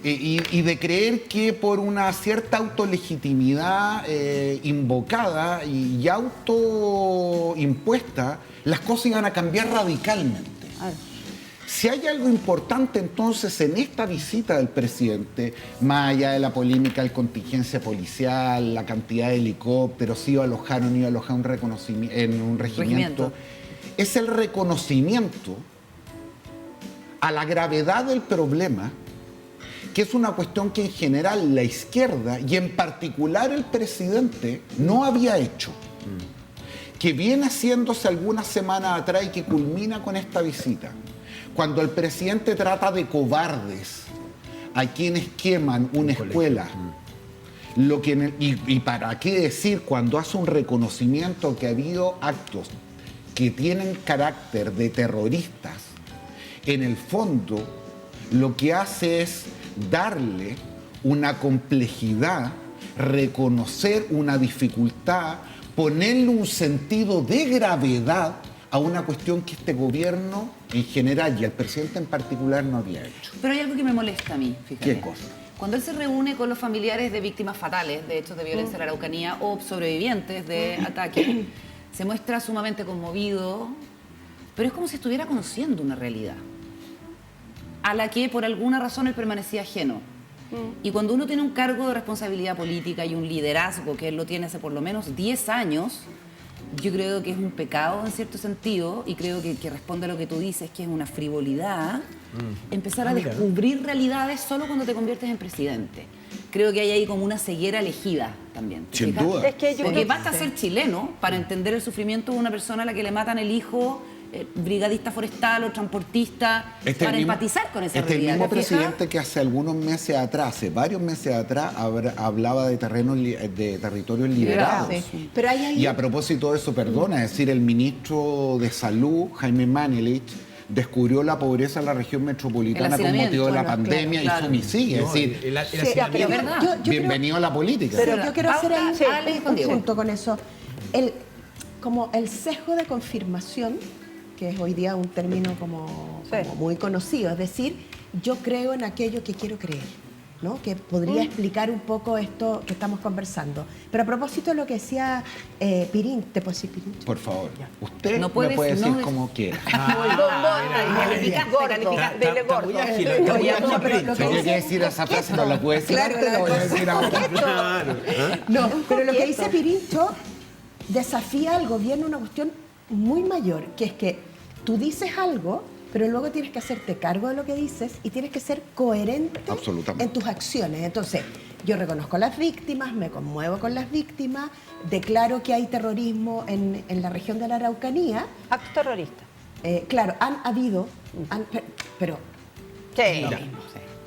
Y de creer que por una cierta autolegitimidad invocada y autoimpuesta, las cosas iban a cambiar radicalmente. Si hay algo importante entonces en esta visita del presidente, más allá de la polémica del contingencia policial, la cantidad de helicópteros, si iba a alojar o no iba a alojar en un regimiento, es el reconocimiento a la gravedad del problema, que es una cuestión que en general la izquierda y en particular el presidente no había hecho, que viene haciéndose algunas semanas atrás y que culmina con esta visita. Cuando el presidente trata de cobardes a quienes queman una escuela, y para qué decir cuando hace un reconocimiento que ha habido actos que tienen carácter de terroristas, en el fondo lo que hace es darle una complejidad, reconocer una dificultad, ponerle un sentido de gravedad a una cuestión que este gobierno en general y el presidente en particular no había hecho. Pero hay algo que me molesta a mí, fíjate. ¿Qué cosa? Cuando él se reúne con los familiares de víctimas fatales de hechos de violencia en la Araucanía o sobrevivientes de ataques, se muestra sumamente conmovido, pero es como si estuviera conociendo una realidad a la que por alguna razón él permanecía ajeno. Y cuando uno tiene un cargo de responsabilidad política y un liderazgo, que él lo tiene hace por lo menos 10 años, yo creo que es un pecado en cierto sentido, y creo que responde a lo que tú dices, que es una frivolidad, empezar a descubrir realidades solo cuando te conviertes en presidente. Creo que hay ahí como una ceguera elegida también. ¿Te Sin fijas? duda. Es que yo Porque creo- basta ser chileno para entender el sufrimiento de una persona a la que le matan el hijo, brigadista forestal o transportista, para empatizar con esa Este realidad. mismo ¿Te fijas? presidente que hace algunos meses atrás, hace varios meses atrás, hablaba de territorios liberados. Sí. Pero hay Y a propósito de eso, perdona, es decir, el ministro de Salud, Jaime Manelich, descubrió la pobreza en la región metropolitana con motivo de la pandemia, claro. y sigue. Es decir, el Sí, hacinamiento- pero verdad. yo bienvenido a la política. Pero yo quiero hacer ahí Paula, Ale, con un Diego. punto con eso. Como el sesgo de confirmación, que es hoy día un término como muy conocido, es decir, yo creo en aquello que quiero creer, ¿no? Que podría explicar un poco esto que estamos conversando. Pero a propósito de lo que decía Pirín, ¿te puedo decir Pirín? Por favor, usted No me puedes- puede decir no- como quiera. Dile gordo. muy ágil, Oye, está muy no, ágil, pero Prince. lo que Tengo que dice- decir esa frase, no la puede decir Claro, antes, la voy a decir ahora. Claro. No, pero lo que dice Pirincho desafía al gobierno una cuestión muy mayor, que es que tú dices algo, pero luego tienes que hacerte cargo de lo que dices y tienes que ser coherente Absolutamente. en tus acciones. Entonces, yo reconozco a las víctimas, me conmuevo con las víctimas, declaro que hay terrorismo en la región de la Araucanía. Acto terrorista. Claro, han habido, pero Sí. es lo mismo.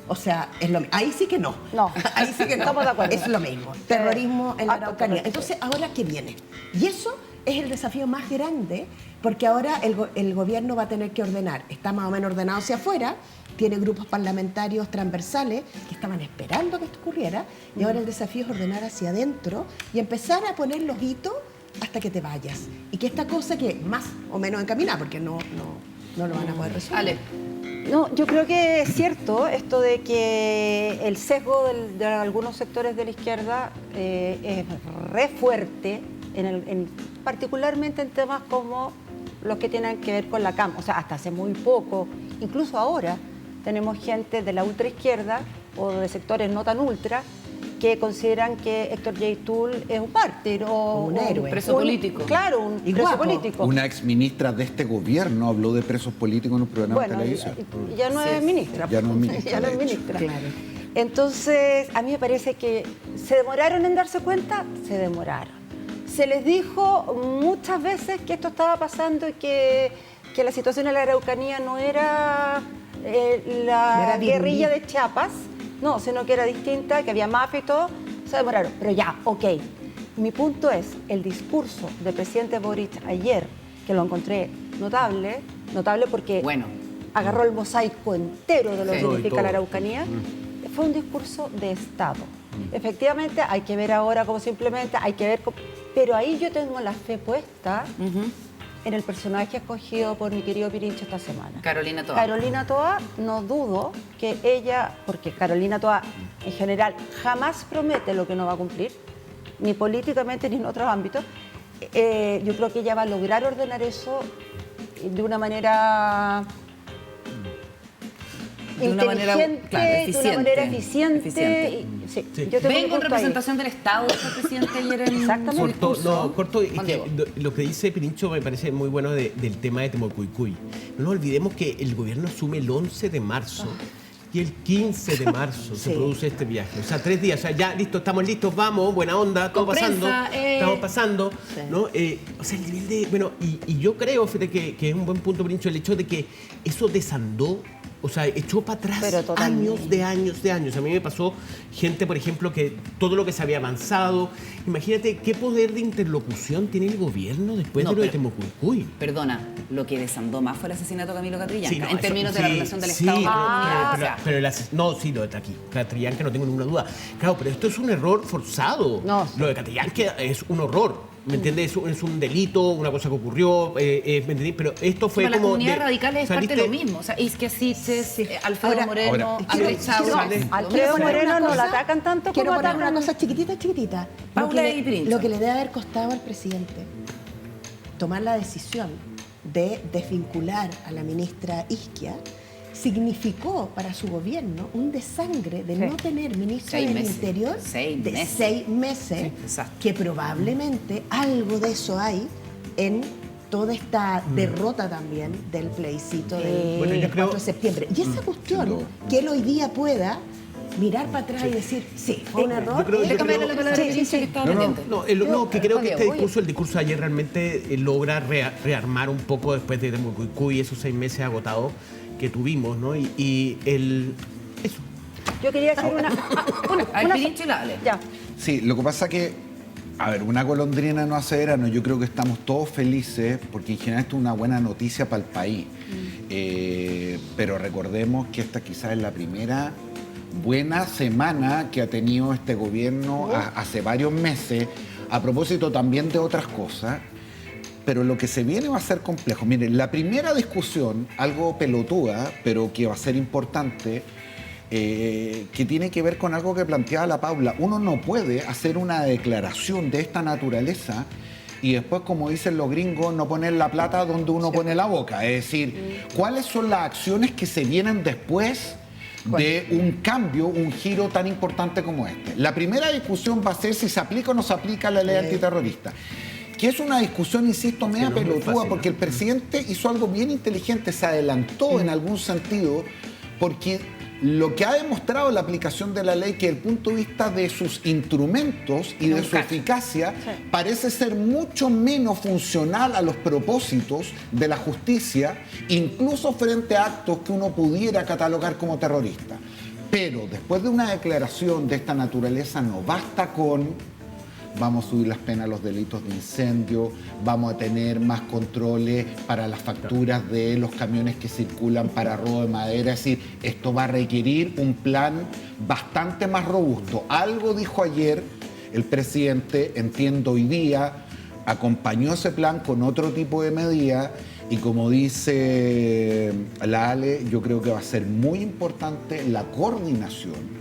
O sea, es lo mismo. Ahí sí que no. No. Ahí sí que no. Estamos de acuerdo. Es lo mismo. Terrorismo en la Acto Araucanía. terrorista. Entonces, ¿ahora qué viene? Y eso es el desafío más grande, porque ahora el gobierno va a tener que ordenar. Está más o menos ordenado hacia afuera, tiene grupos parlamentarios transversales que estaban esperando que esto ocurriera, y ahora el desafío es ordenar hacia adentro y empezar a poner los hitos hasta que te vayas. Y que esta cosa que más o menos encaminada, porque no lo van a poder resolver. Ale. No, yo creo que es cierto esto de que el sesgo de algunos sectores de la izquierda es re fuerte, particularmente en temas como los que tienen que ver con la CAM. O sea, hasta hace muy poco, incluso ahora, tenemos gente de la ultraizquierda o de sectores no tan ultra que consideran que Héctor J. Toole es un mártir o Un héroe. Preso político. Claro, un Y preso guapo. político. Una ex ministra de este gobierno habló de presos políticos en un programa Bueno, de televisión. ya no es ministra. Ya no es ministra, Ya no es de hecho. ministra. Claro. Entonces, a mí me parece que se demoraron en darse cuenta, se demoraron. Se les dijo muchas veces que esto estaba pasando y que la situación en la Araucanía no era la No era guerrilla Viruní. de Chiapas, no, sino que era distinta, que había mafia y todo. Se demoraron, pero ya, ok. Mi punto es, el discurso del presidente Boric ayer, que lo encontré notable porque Bueno. agarró el mosaico entero de lo que Sí. significa la Araucanía, fue un discurso de Estado. Efectivamente, hay que ver ahora cómo se implementa, hay que ver cómo... Pero ahí yo tengo la fe puesta en el personaje escogido por mi querido Pirincho esta semana. Carolina Toa. Carolina Toa, no dudo que ella, porque Carolina Toa en general jamás promete lo que no va a cumplir, ni políticamente ni en otros ámbitos, yo creo que ella va a lograr ordenar eso de una manera de una manera, claro, de una manera eficiente. eficiente. Y- sí, Sí. yo tengo mi Vengo en punto ahí. representación del Estado, dijo el presidente ayer en Exactamente. su Corto, discurso. no, corto, es Juan que Diego. lo que dice Pirincho me parece muy bueno del tema de Temucuicui. No nos olvidemos que el gobierno asume el 11 de marzo y el 15 de marzo se Sí. produce este viaje. O sea, 3 días, o sea, ya listo, estamos listos, vamos, buena onda, todo Con pasando, prensa, estamos pasando, Sí. ¿no? O sea, el nivel de, bueno, y yo creo, fíjate, que es un buen punto, Pirincho, el hecho de que eso desandó. O sea, echó para atrás Pero totalmente. años de años. A mí me pasó gente, por ejemplo, que todo lo que se había avanzado. Imagínate qué poder de interlocución tiene el gobierno después No, de lo de pero- Temucuicui. Perdona, lo que desandó más fue el asesinato de Camilo Catrillanca, Sí, no, en eso- términos de la sí, relación del sí, Estado con pero- la comunidad. O sea, pero no, sí, lo de aquí. Catrillanca no tengo ninguna duda. Claro, pero esto es un error forzado. No, sí. Lo de Catrillanca es un horror. ¿Me entiendes? Es un delito, una cosa que ocurrió, ¿me entendés? Pero esto fue la como... comunidad radical es parte de lo saliste- mismo. O sea, Isquia Siches, Alfredo Ahora- Moreno, ahora, Andrés Chávez. No, sale- Alfredo Quiero poner Moreno una no lo cosa- atacan tanto Quiero como poner atacan una cosa chiquitita. Paula Lo y que, Pirincho. lo que le debe haber costado al presidente tomar la decisión de desvincular a la ministra Isquia significó para su gobierno un desangre de Sí. no tener ministro 6 del meses. Interior 6 de meses. 6 meses, Sí, exacto. que probablemente algo de eso hay en toda esta derrota también del plebiscito del, Bueno, yo del creo- 4 de septiembre. Y esa cuestión, que él hoy día pueda mirar para atrás y decir, sí, fue un error. yo creo- Déjame darle la palabra a Pirincho, que estaba pendiente. No, que creo que Juan Diego, el discurso de ayer realmente logra rearmar un poco después de Temucuicui, esos 6 meses agotados que tuvimos, ¿no? Eso. Yo quería hacer Al Pirincho y la Ale. Ya. Sí, lo que pasa que, a ver, una golondrina no hace verano. Yo creo que estamos todos felices porque en general esto es una buena noticia para el país. Pero recordemos que esta quizás es la primera buena semana que ha tenido este gobierno hace varios meses, a propósito también de otras cosas. Pero lo que se viene va a ser complejo. Miren, la primera discusión, algo pelotuda, pero que va a ser importante, que tiene que ver con algo que planteaba la Paula. Uno no puede hacer una declaración de esta naturaleza y después, como dicen los gringos, no poner la plata donde uno pone la boca. Es decir, ¿cuáles son las acciones que se vienen después de un cambio, un giro tan importante como este? La primera discusión va a ser si se aplica o no se aplica la ley antiterrorista. Que es una discusión, insisto, media no es muy pelotuda, fácil, porque el presidente hizo algo bien inteligente, se adelantó en algún sentido, porque lo que ha demostrado la aplicación de la ley, que desde el punto de vista de sus instrumentos y de su eficacia, parece ser mucho menos funcional a los propósitos de la justicia, incluso frente a actos que uno pudiera catalogar como terroristas. Pero después de una declaración de esta naturaleza no basta con vamos a subir las penas a los delitos de incendio, vamos a tener más controles para las facturas de los camiones que circulan para robo de madera. Es decir, esto va a requerir un plan bastante más robusto. Algo dijo ayer el presidente, entiendo hoy día, acompañó ese plan con otro tipo de medidas y como dice la Ale, yo creo que va a ser muy importante la coordinación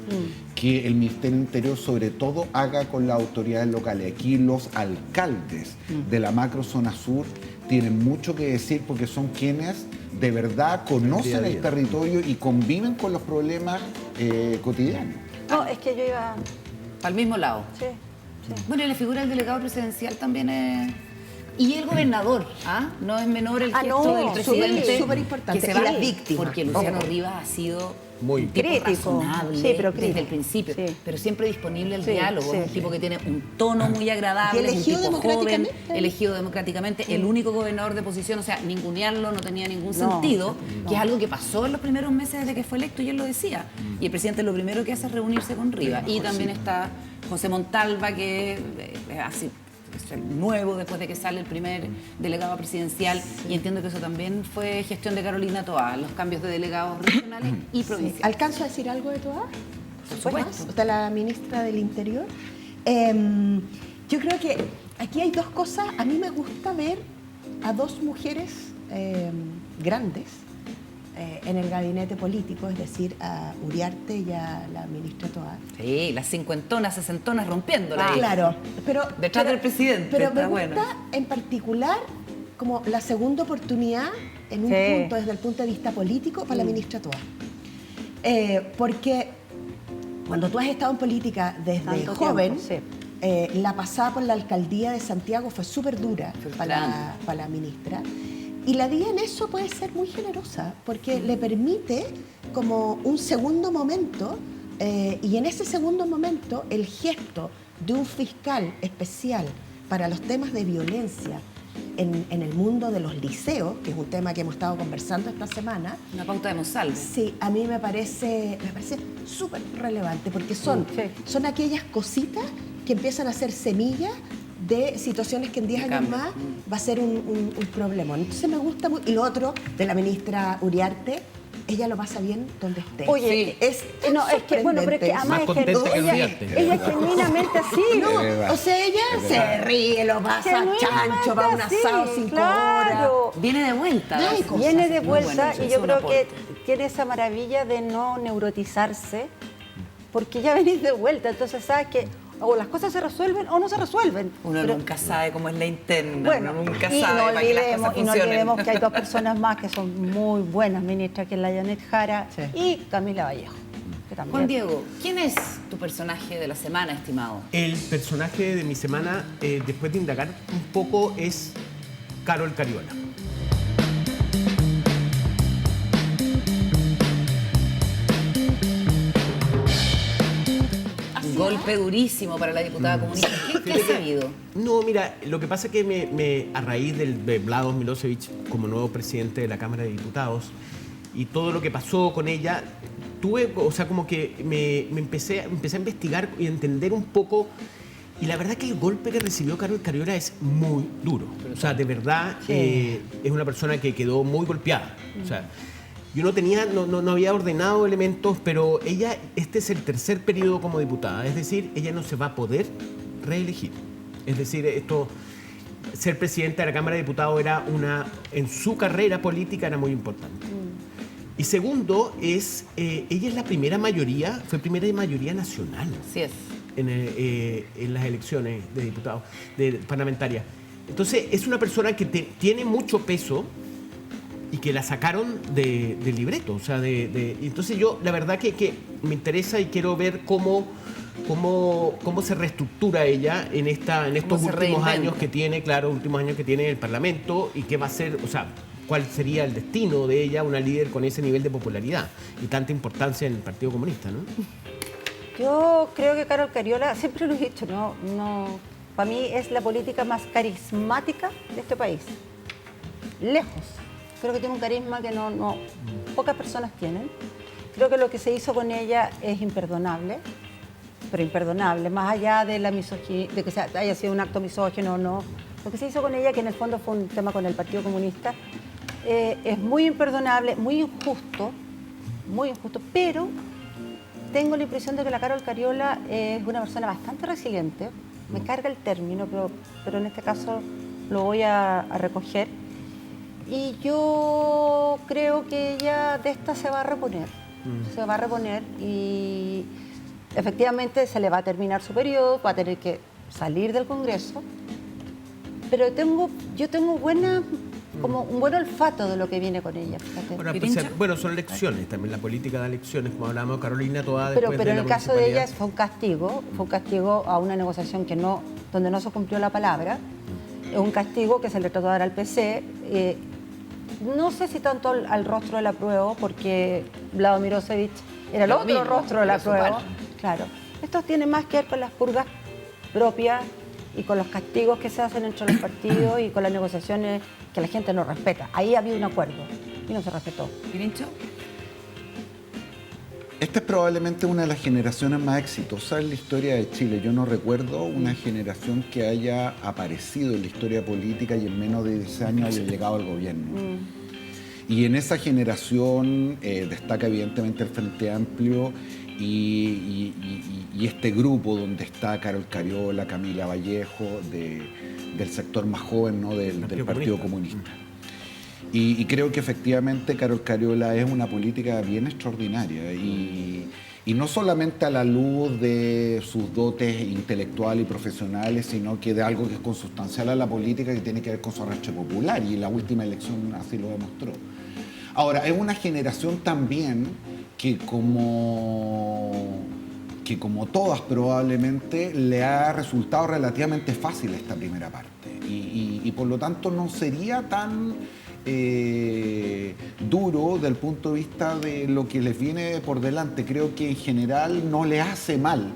que el Ministerio del Interior sobre todo haga con las autoridades locales. Aquí los alcaldes de la macrozona sur tienen mucho que decir porque son quienes de verdad conocen el territorio y conviven con los problemas cotidianos. No, es que yo iba... Al mismo lado. Sí. Bueno, y la figura del delegado presidencial también es... Y el gobernador, ¿ah? No es menor el gesto no, del sí, presidente súper importante. que se Y va las víctimas. porque Luciano Rivas ha sido Muy un tipo crítico. razonable Sí, pero desde crítico. el principio, Sí. pero siempre disponible al Sí, diálogo. sí, Es un sí. tipo que tiene un tono muy agradable, Y es un elegido tipo joven, democráticamente. elegido democráticamente, el único gobernador de oposición, o sea, ningunearlo no tenía ningún No, sentido, no. que es algo que pasó en los primeros meses desde que fue electo y él lo decía. Y el presidente lo primero que hace es reunirse con Rivas. Y también está José Montalva, que es así, es el nuevo después de que sale el primer delegado presidencial, y entiendo que eso también fue gestión de Carolina Toá, los cambios de delegados regionales y provinciales. ¿Alcanzo a decir algo de Toá? Por supuesto. ¿Está la ministra del Interior? Yo creo que aquí hay dos cosas. A mí me gusta ver a dos mujeres grandes en el gabinete político, es decir, a Uriarte y a la ministra Toá. Sí, las cincuentonas, sesentonas rompiéndola ahí. Claro, pero... Detrás del presidente, Pero está me gusta bueno. en particular como la segunda oportunidad en un Sí. punto, desde el punto de vista político, para la ministra Toá. Porque cuando tú has estado en política desde Tanto joven, tiempo, sí. la pasada por la alcaldía de Santiago fue súper dura para la ministra. Y la DIA en eso puede ser muy generosa, porque le permite como un segundo momento, y en ese segundo momento el gesto de un fiscal especial para los temas de violencia en el mundo de los liceos, que es un tema que hemos estado conversando esta semana. Una pauta de Monsalve. Sí, a mí me parece súper relevante, porque son aquellas cositas que empiezan a ser semillas de situaciones que en 10 años más va a ser un problema. Entonces me gusta mucho. Y lo otro de la ministra Uriarte, ella lo pasa bien donde esté. Oye, es que bueno, pero es que además Más contenta que Uriarte. ella es genuinamente así. No, o sea, ella se ríe, lo pasa chancho, va a un asado 5 horas. Viene de vuelta. Ay, cosas. Viene de Muy vuelta bueno, y es yo un creo aporte. que tiene esa maravilla de no neurotizarse, porque ya venís de vuelta, entonces sabes que o las cosas se resuelven o no se resuelven. Uno Pero- nunca sabe cómo es la interna, Bueno, uno nunca y sabe no para que las cosas olvidemos, y no funcionen. olvidemos que hay dos personas más que son muy buenas ministras, que es la Janet Jara y Camila Vallejo. Que también. Juan Diego, ¿quién es tu personaje de la semana, estimado? El personaje de mi semana, después de indagar un poco, es Carol Cariola. Un golpe durísimo para la diputada comunista. ¿Qué ha sabido? No, mira, lo que pasa es que a raíz de Vlado Milosevic como nuevo presidente de la Cámara de Diputados y todo lo que pasó con ella, como que me empecé a investigar y a entender un poco. Y la verdad que el golpe que recibió Carol Cariola es muy duro. O sea, de verdad, es una persona que quedó muy golpeada. O sea, yo no había ordenado elementos, pero ella, este es el tercer periodo como diputada. Es decir, ella no se va a poder reelegir. Es decir, ser presidenta de la Cámara de Diputados en su carrera política era muy importante. Y segundo, ella es la fue primera mayoría nacional. Así es. En las elecciones de diputados, parlamentarias. Entonces, es una persona que tiene mucho peso y que la sacaron del libreto. O sea, entonces yo, la verdad que me interesa y quiero ver cómo se reestructura ella en estos últimos años que tiene, el Parlamento, y qué va a ser, o sea, cuál sería el destino de ella, una líder con ese nivel de popularidad y tanta importancia en el Partido Comunista, ¿no? Yo creo que Carol Cariola, siempre lo he dicho, para mí es la política más carismática de este país. Lejos. Creo que tiene un carisma que pocas personas tienen. Creo que lo que se hizo con ella es imperdonable, pero imperdonable, más allá de la misoginia, de que haya sido un acto misógino o no. Lo que se hizo con ella, que en el fondo fue un tema con el Partido Comunista, es muy imperdonable, muy injusto, pero tengo la impresión de que la Carol Cariola es una persona bastante resiliente. Me carga el término, pero en este caso lo voy a recoger. Y yo creo que ella de esta se va a reponer. Se va a reponer y efectivamente se le va a terminar su periodo, va a tener que salir del Congreso. Pero yo tengo como un buen olfato de lo que viene con ella. Fíjate. Bueno, son elecciones también, la política de elecciones, como hablábamos Carolina, toda Pero después en de el la caso de ella municipalidad. fue un castigo a una negociación donde no se cumplió la palabra. Es un castigo que se le trató de dar al PC. No sé si tanto al rostro del apruebo, porque Vlado Mirosevic era el otro rostro del apruebo. Claro. Esto tiene más que ver con las purgas propias y con los castigos que se hacen entre los partidos y con las negociaciones que la gente no respeta. Ahí había un acuerdo y no se respetó. ¿Pirincho? Esta es probablemente una de las generaciones más exitosas en la historia de Chile. Yo no recuerdo una generación que haya aparecido en la historia política y en menos de 10 años haya llegado al gobierno. Y en esa generación destaca evidentemente el Frente Amplio y este grupo donde está Carol Cariola, Camila Vallejo, del sector más joven, ¿no? del Partido Comunista. Y creo que efectivamente Carol Cariola es una política bien extraordinaria y no solamente a la luz de sus dotes intelectuales y profesionales, sino que de algo que es consustancial a la política, que tiene que ver con su arrastre popular, y la última elección así lo demostró. Ahora, es una generación también que como todas probablemente le ha resultado relativamente fácil esta primera parte y por lo tanto no sería tan duro del punto de vista de lo que les viene por delante. Creo que en general no les hace mal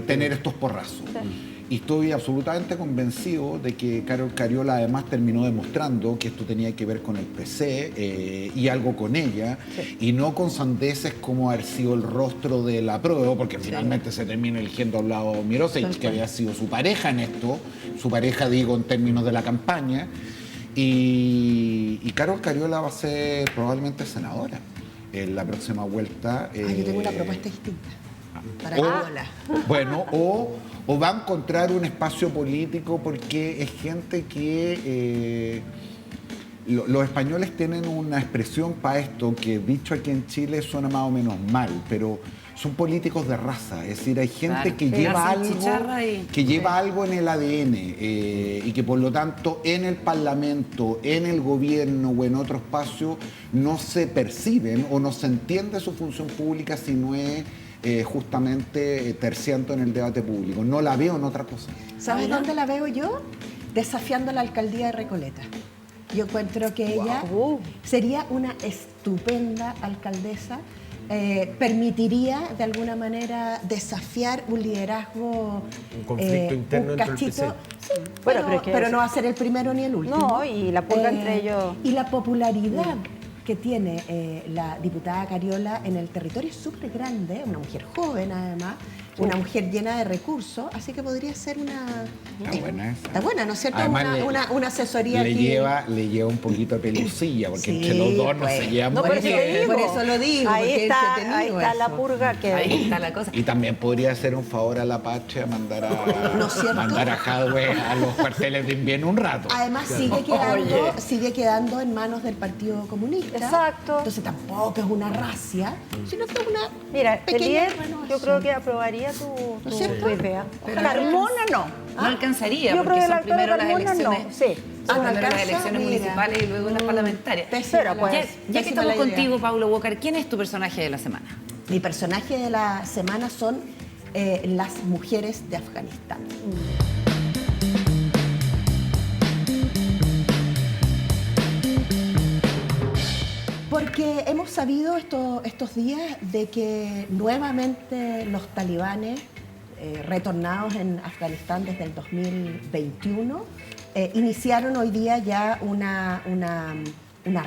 tener estos porrazos. Y estoy absolutamente convencido de que Carol Cariola además terminó demostrando que esto tenía que ver con el PC y algo con ella, y no con sandeces como haber sido el rostro de la prueba, porque finalmente se termina eligiendo a Vlado Mirosevich, que había sido su pareja en esto, su pareja digo en términos de la campaña, y Carol Cariola va a ser probablemente senadora en la próxima vuelta. Yo tengo una propuesta distinta para Cariola. Bueno, o va a encontrar un espacio político porque es gente que los españoles tienen una expresión para esto que dicho aquí en Chile suena más o menos mal, pero son políticos de raza, es decir, hay gente que lleva algo en el ADN y que por lo tanto en el Parlamento, en el gobierno o en otro espacio no se perciben o no se entiende su función pública si no es justamente terciando en el debate público. No la veo en otra cosa. ¿Sabes dónde la veo yo? Desafiando la alcaldía de Recoleta. Yo encuentro que ella sería una estupenda alcaldesa. Permitiría de alguna manera desafiar un liderazgo, un conflicto interno entre el PC. Sí, pero no va a ser el primero ni el último. No, y la purga entre ellos. Y la popularidad que tiene la diputada Cariola en el territorio es súper grande, una mujer joven además, una mujer llena de recursos, así que podría ser una... Está buena, ¿no es cierto? Además, una asesoría le lleva un poquito de pelusilla, porque entre los dos no se llevan muy bien. Por eso lo digo. Ahí está la purga. Ahí está la cosa. Y también podría hacer un favor a la patria mandar a Jadwe a los cuarteles de invierno un rato. Además sigue quedando en manos del Partido Comunista. Exacto. Entonces tampoco es una racia, sino que es una pequeña renovación. Yo creo que aprobaría tu idea. Carmona no. No alcanzaría, yo porque creo son primero las elecciones. No. Sí. Primero las elecciones municipales y luego las parlamentarias. Pero ya que estamos contigo, Paulo Walker, ¿quién es tu personaje de la semana? Mi personaje de la semana son las mujeres de Afganistán. Porque hemos sabido estos días de que nuevamente los talibanes, retornados en Afganistán desde el 2021, iniciaron hoy día ya una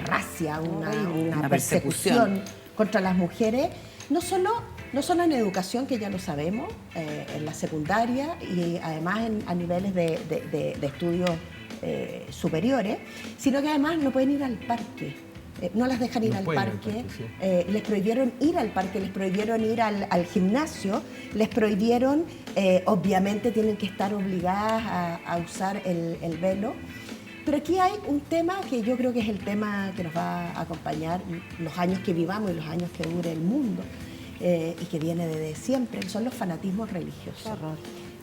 racia, una persecución contra las mujeres, no solo en educación, que ya lo sabemos, en la secundaria y además a niveles de estudios superiores, sino que además no pueden ir al parque. No las dejan ir al parque, les prohibieron ir al parque, les prohibieron ir al gimnasio, les prohibieron, obviamente tienen que estar obligadas a usar el velo. Pero aquí hay un tema que yo creo que es el tema que nos va a acompañar los años que vivamos y los años que dure el mundo, y que viene desde siempre, que son los fanatismos religiosos.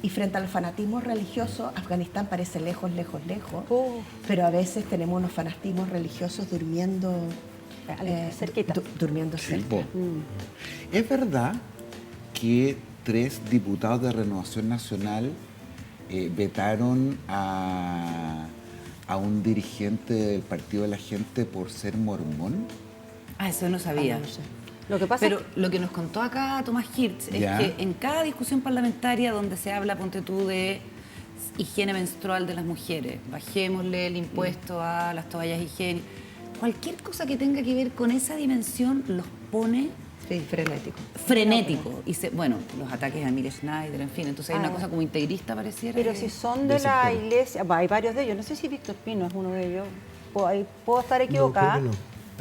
Y frente al fanatismo religioso, Afganistán parece lejos, pero a veces tenemos unos fanatismos religiosos durmiendo cerquita. Durmiendo cerca. ¿Es verdad que 3 diputados de Renovación Nacional vetaron a un dirigente del Partido de la Gente por ser mormón? Eso no sabía. No sé. Pero lo que nos contó acá Tomás Hirsch es que en cada discusión parlamentaria donde se habla, ponte tú, de higiene menstrual de las mujeres, bajémosle el impuesto a las toallas higiénicas, cualquier cosa que tenga que ver con esa dimensión los pone... Sí, frenético. Y los ataques a Mire Schneider, en fin, entonces hay una cosa como integrista pareciera. Pero si son de la iglesia, hay varios de ellos, no sé si Víctor Pino es uno de ellos, puedo estar equivocada. No,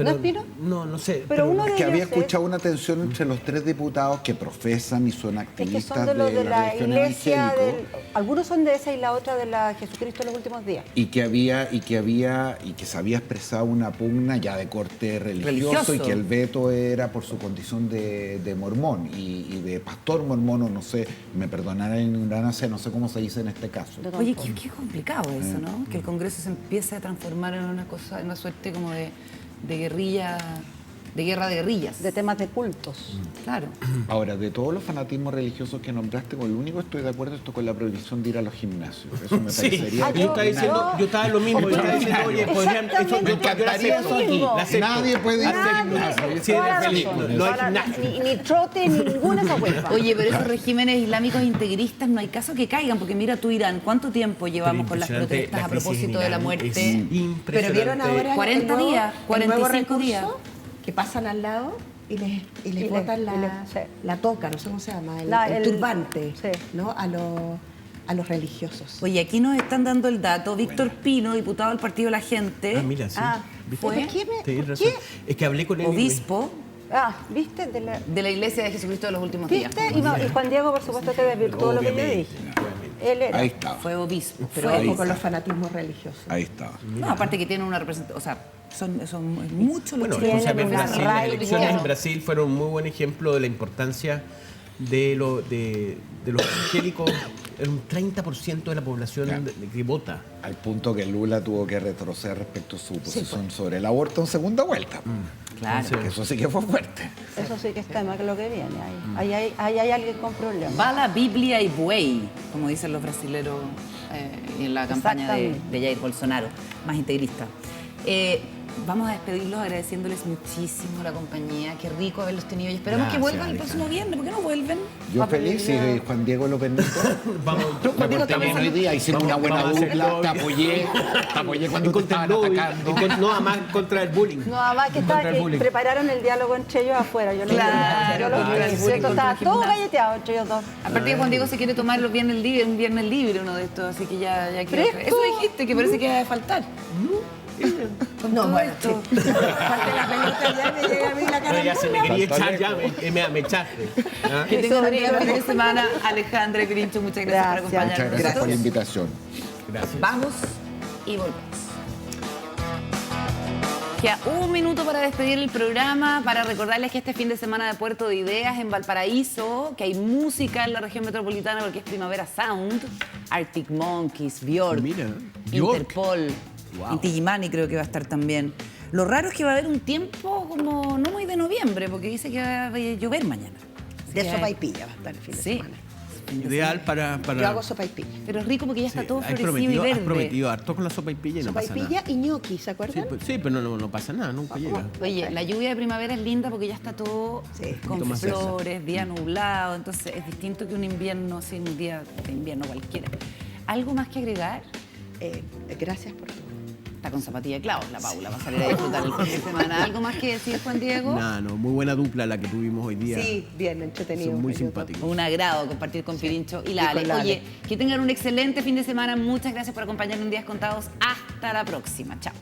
¿No es Pino? No sé. Pero uno de que ellos había escuchado una tensión entre los 3 diputados que profesan y son activistas son de los de la iglesia, algunos son de esa y la otra de la Jesucristo en los últimos días. Y que se había expresado una pugna ya de corte religioso y que el veto era por su condición de mormón y de pastor mormón, o no sé, me perdonarán la ignorancia, no sé cómo se dice en este caso. Oye, qué complicado eso, ¿no? Que el Congreso se empiece a transformar en una suerte como de guerrilla de guerra de guerrillas. De temas de cultos. Claro. Ahora, de todos los fanatismos religiosos que nombraste, con lo único que estoy de acuerdo es con la prohibición de ir a los gimnasios. Eso me parecería... Ah, Yo estaba diciendo, yo estaba en lo mismo, yo estaba diciendo, oye, podrían, eso Me encantaría eso aquí. Nadie puede ir al gimnasio. Sí, Toda la feliz. razón. No hay Toda la- gimnasio. ni trote, ni ninguna esa huelga. Oye, pero esos regímenes islámicos integristas no hay caso que caigan, porque mira tú, Irán, ¿cuánto tiempo llevamos con las Impresionante, protestas la a crisis propósito en de la Irán muerte? es impresionante. Pero vieron ahora 40 el nuevo- días, el nuevo 45 días. recurso que pasan al lado y les Y botan sí. la toca, no sé cómo se llama, El turbante, sí. ¿no? A los religiosos. Oye, aquí nos están dando el dato. Víctor Pino, diputado del Partido de la Gente, Ah, mira, sí. Ah, ¿Viste? ¿Fue? ¿Por qué Tenés ¿por razón. qué? Es que hablé con él. y me- obispo ¿Viste? de la Iglesia de Jesucristo de los últimos días. ¿Viste? Y Juan Diego, por supuesto, te desvirtuó lo que yo dije. Él era. Ahí estaba. Fue obispo. Pero Fue ojo con los fanatismos religiosos. Ahí estaba. No, aparte que tienen una representación, o sea, son muchos los Bueno, chilenos Tienen escúchame, un que Brasil, las arraigo. elecciones en Brasil fueron un muy buen ejemplo de la importancia de los evangélicos. Era un 30% de la población que vota. Al punto que Lula tuvo que retroceder respecto a su posición sobre el aborto en segunda vuelta. Claro. Que eso sí que fue fuerte. Eso sí que está más que lo que viene ahí. Ahí hay alguien con problemas. Va la Biblia y buey, como dicen los brasileros en la campaña de Jair Bolsonaro, más integrista. Vamos a despedirlos agradeciéndoles muchísimo la compañía. Qué rico haberlos tenido y esperamos que Gracias, vuelvan el Alejandra. próximo viernes. ¿Por qué no vuelven? Yo feliz, si Juan Diego lo permite. Vamos, Me porté bien hoy día, hicimos una buena vamos a hacer dupla, todo te bien. apoyé cuando te estaban atacando. No, además contra el bullying. No, además que Contra el bullying. prepararon el diálogo entre ellos afuera. Yo lo Claro, vi. Yo lo contra el vi. bullying, ¿Cierto? contra Estaba el todo gimnasio. galleteado entre ellos dos. Aparte que Juan Diego se quiere tomar los viernes libres, un viernes libre uno de estos, así que ya quiero. ¿Fresco? Eso dijiste, que parece que va a faltar. Con No, todo bueno, esto. Falta la pelota ya me llega a mí la Pero ya se me carambula. quería echar, ya me echaste. ¿Ah? Que tengan un buen fin de semana. Alejandra y Grincho, muchas gracias por Gracias. acompañarnos. Muchas gracias por la invitación. Gracias. Vamos y volvemos. Queda un minuto para despedir el programa, para recordarles que este fin de semana de Puerto de Ideas en Valparaíso, que hay música en la región metropolitana porque es Primavera Sound, Arctic Monkeys, Björk, Mira, Björk. Interpol, Wow. Inti Illimani creo que va a estar también. Lo raro es que va a haber un tiempo como no muy de noviembre, porque dice que va a llover mañana. Así De que- sopaipilla va a estar el fin de Sí. semana. Ideal para... Yo hago sopaipilla. Pero es rico porque ya está todo has florecido y prometido, has verde. prometido harto con la sopaipilla y no pasa Sopaipilla nada. y ñoqui, ¿se Sí, acuerdan? sí, pero no pasa nada, nunca llega. Oye, la lluvia de primavera es linda porque ya está todo con poquito más cerca. flores, día nublado, entonces es distinto que un invierno sin un día de invierno cualquiera. ¿Algo más que agregar? Gracias por todo. Está con zapatilla de clavos la Paula, va a salir a disfrutar el fin de semana. ¿Algo más que decir, Juan Diego? Nada, no, muy buena dupla la que tuvimos hoy día. Sí, bien entretenido. Son muy ellos dos. simpáticos. Un agrado compartir con Pirincho y Y la con Ale. la Oye, Ale. que tengan un excelente fin de semana. Muchas gracias por acompañarnos en Días Contados. Hasta la próxima. Chao.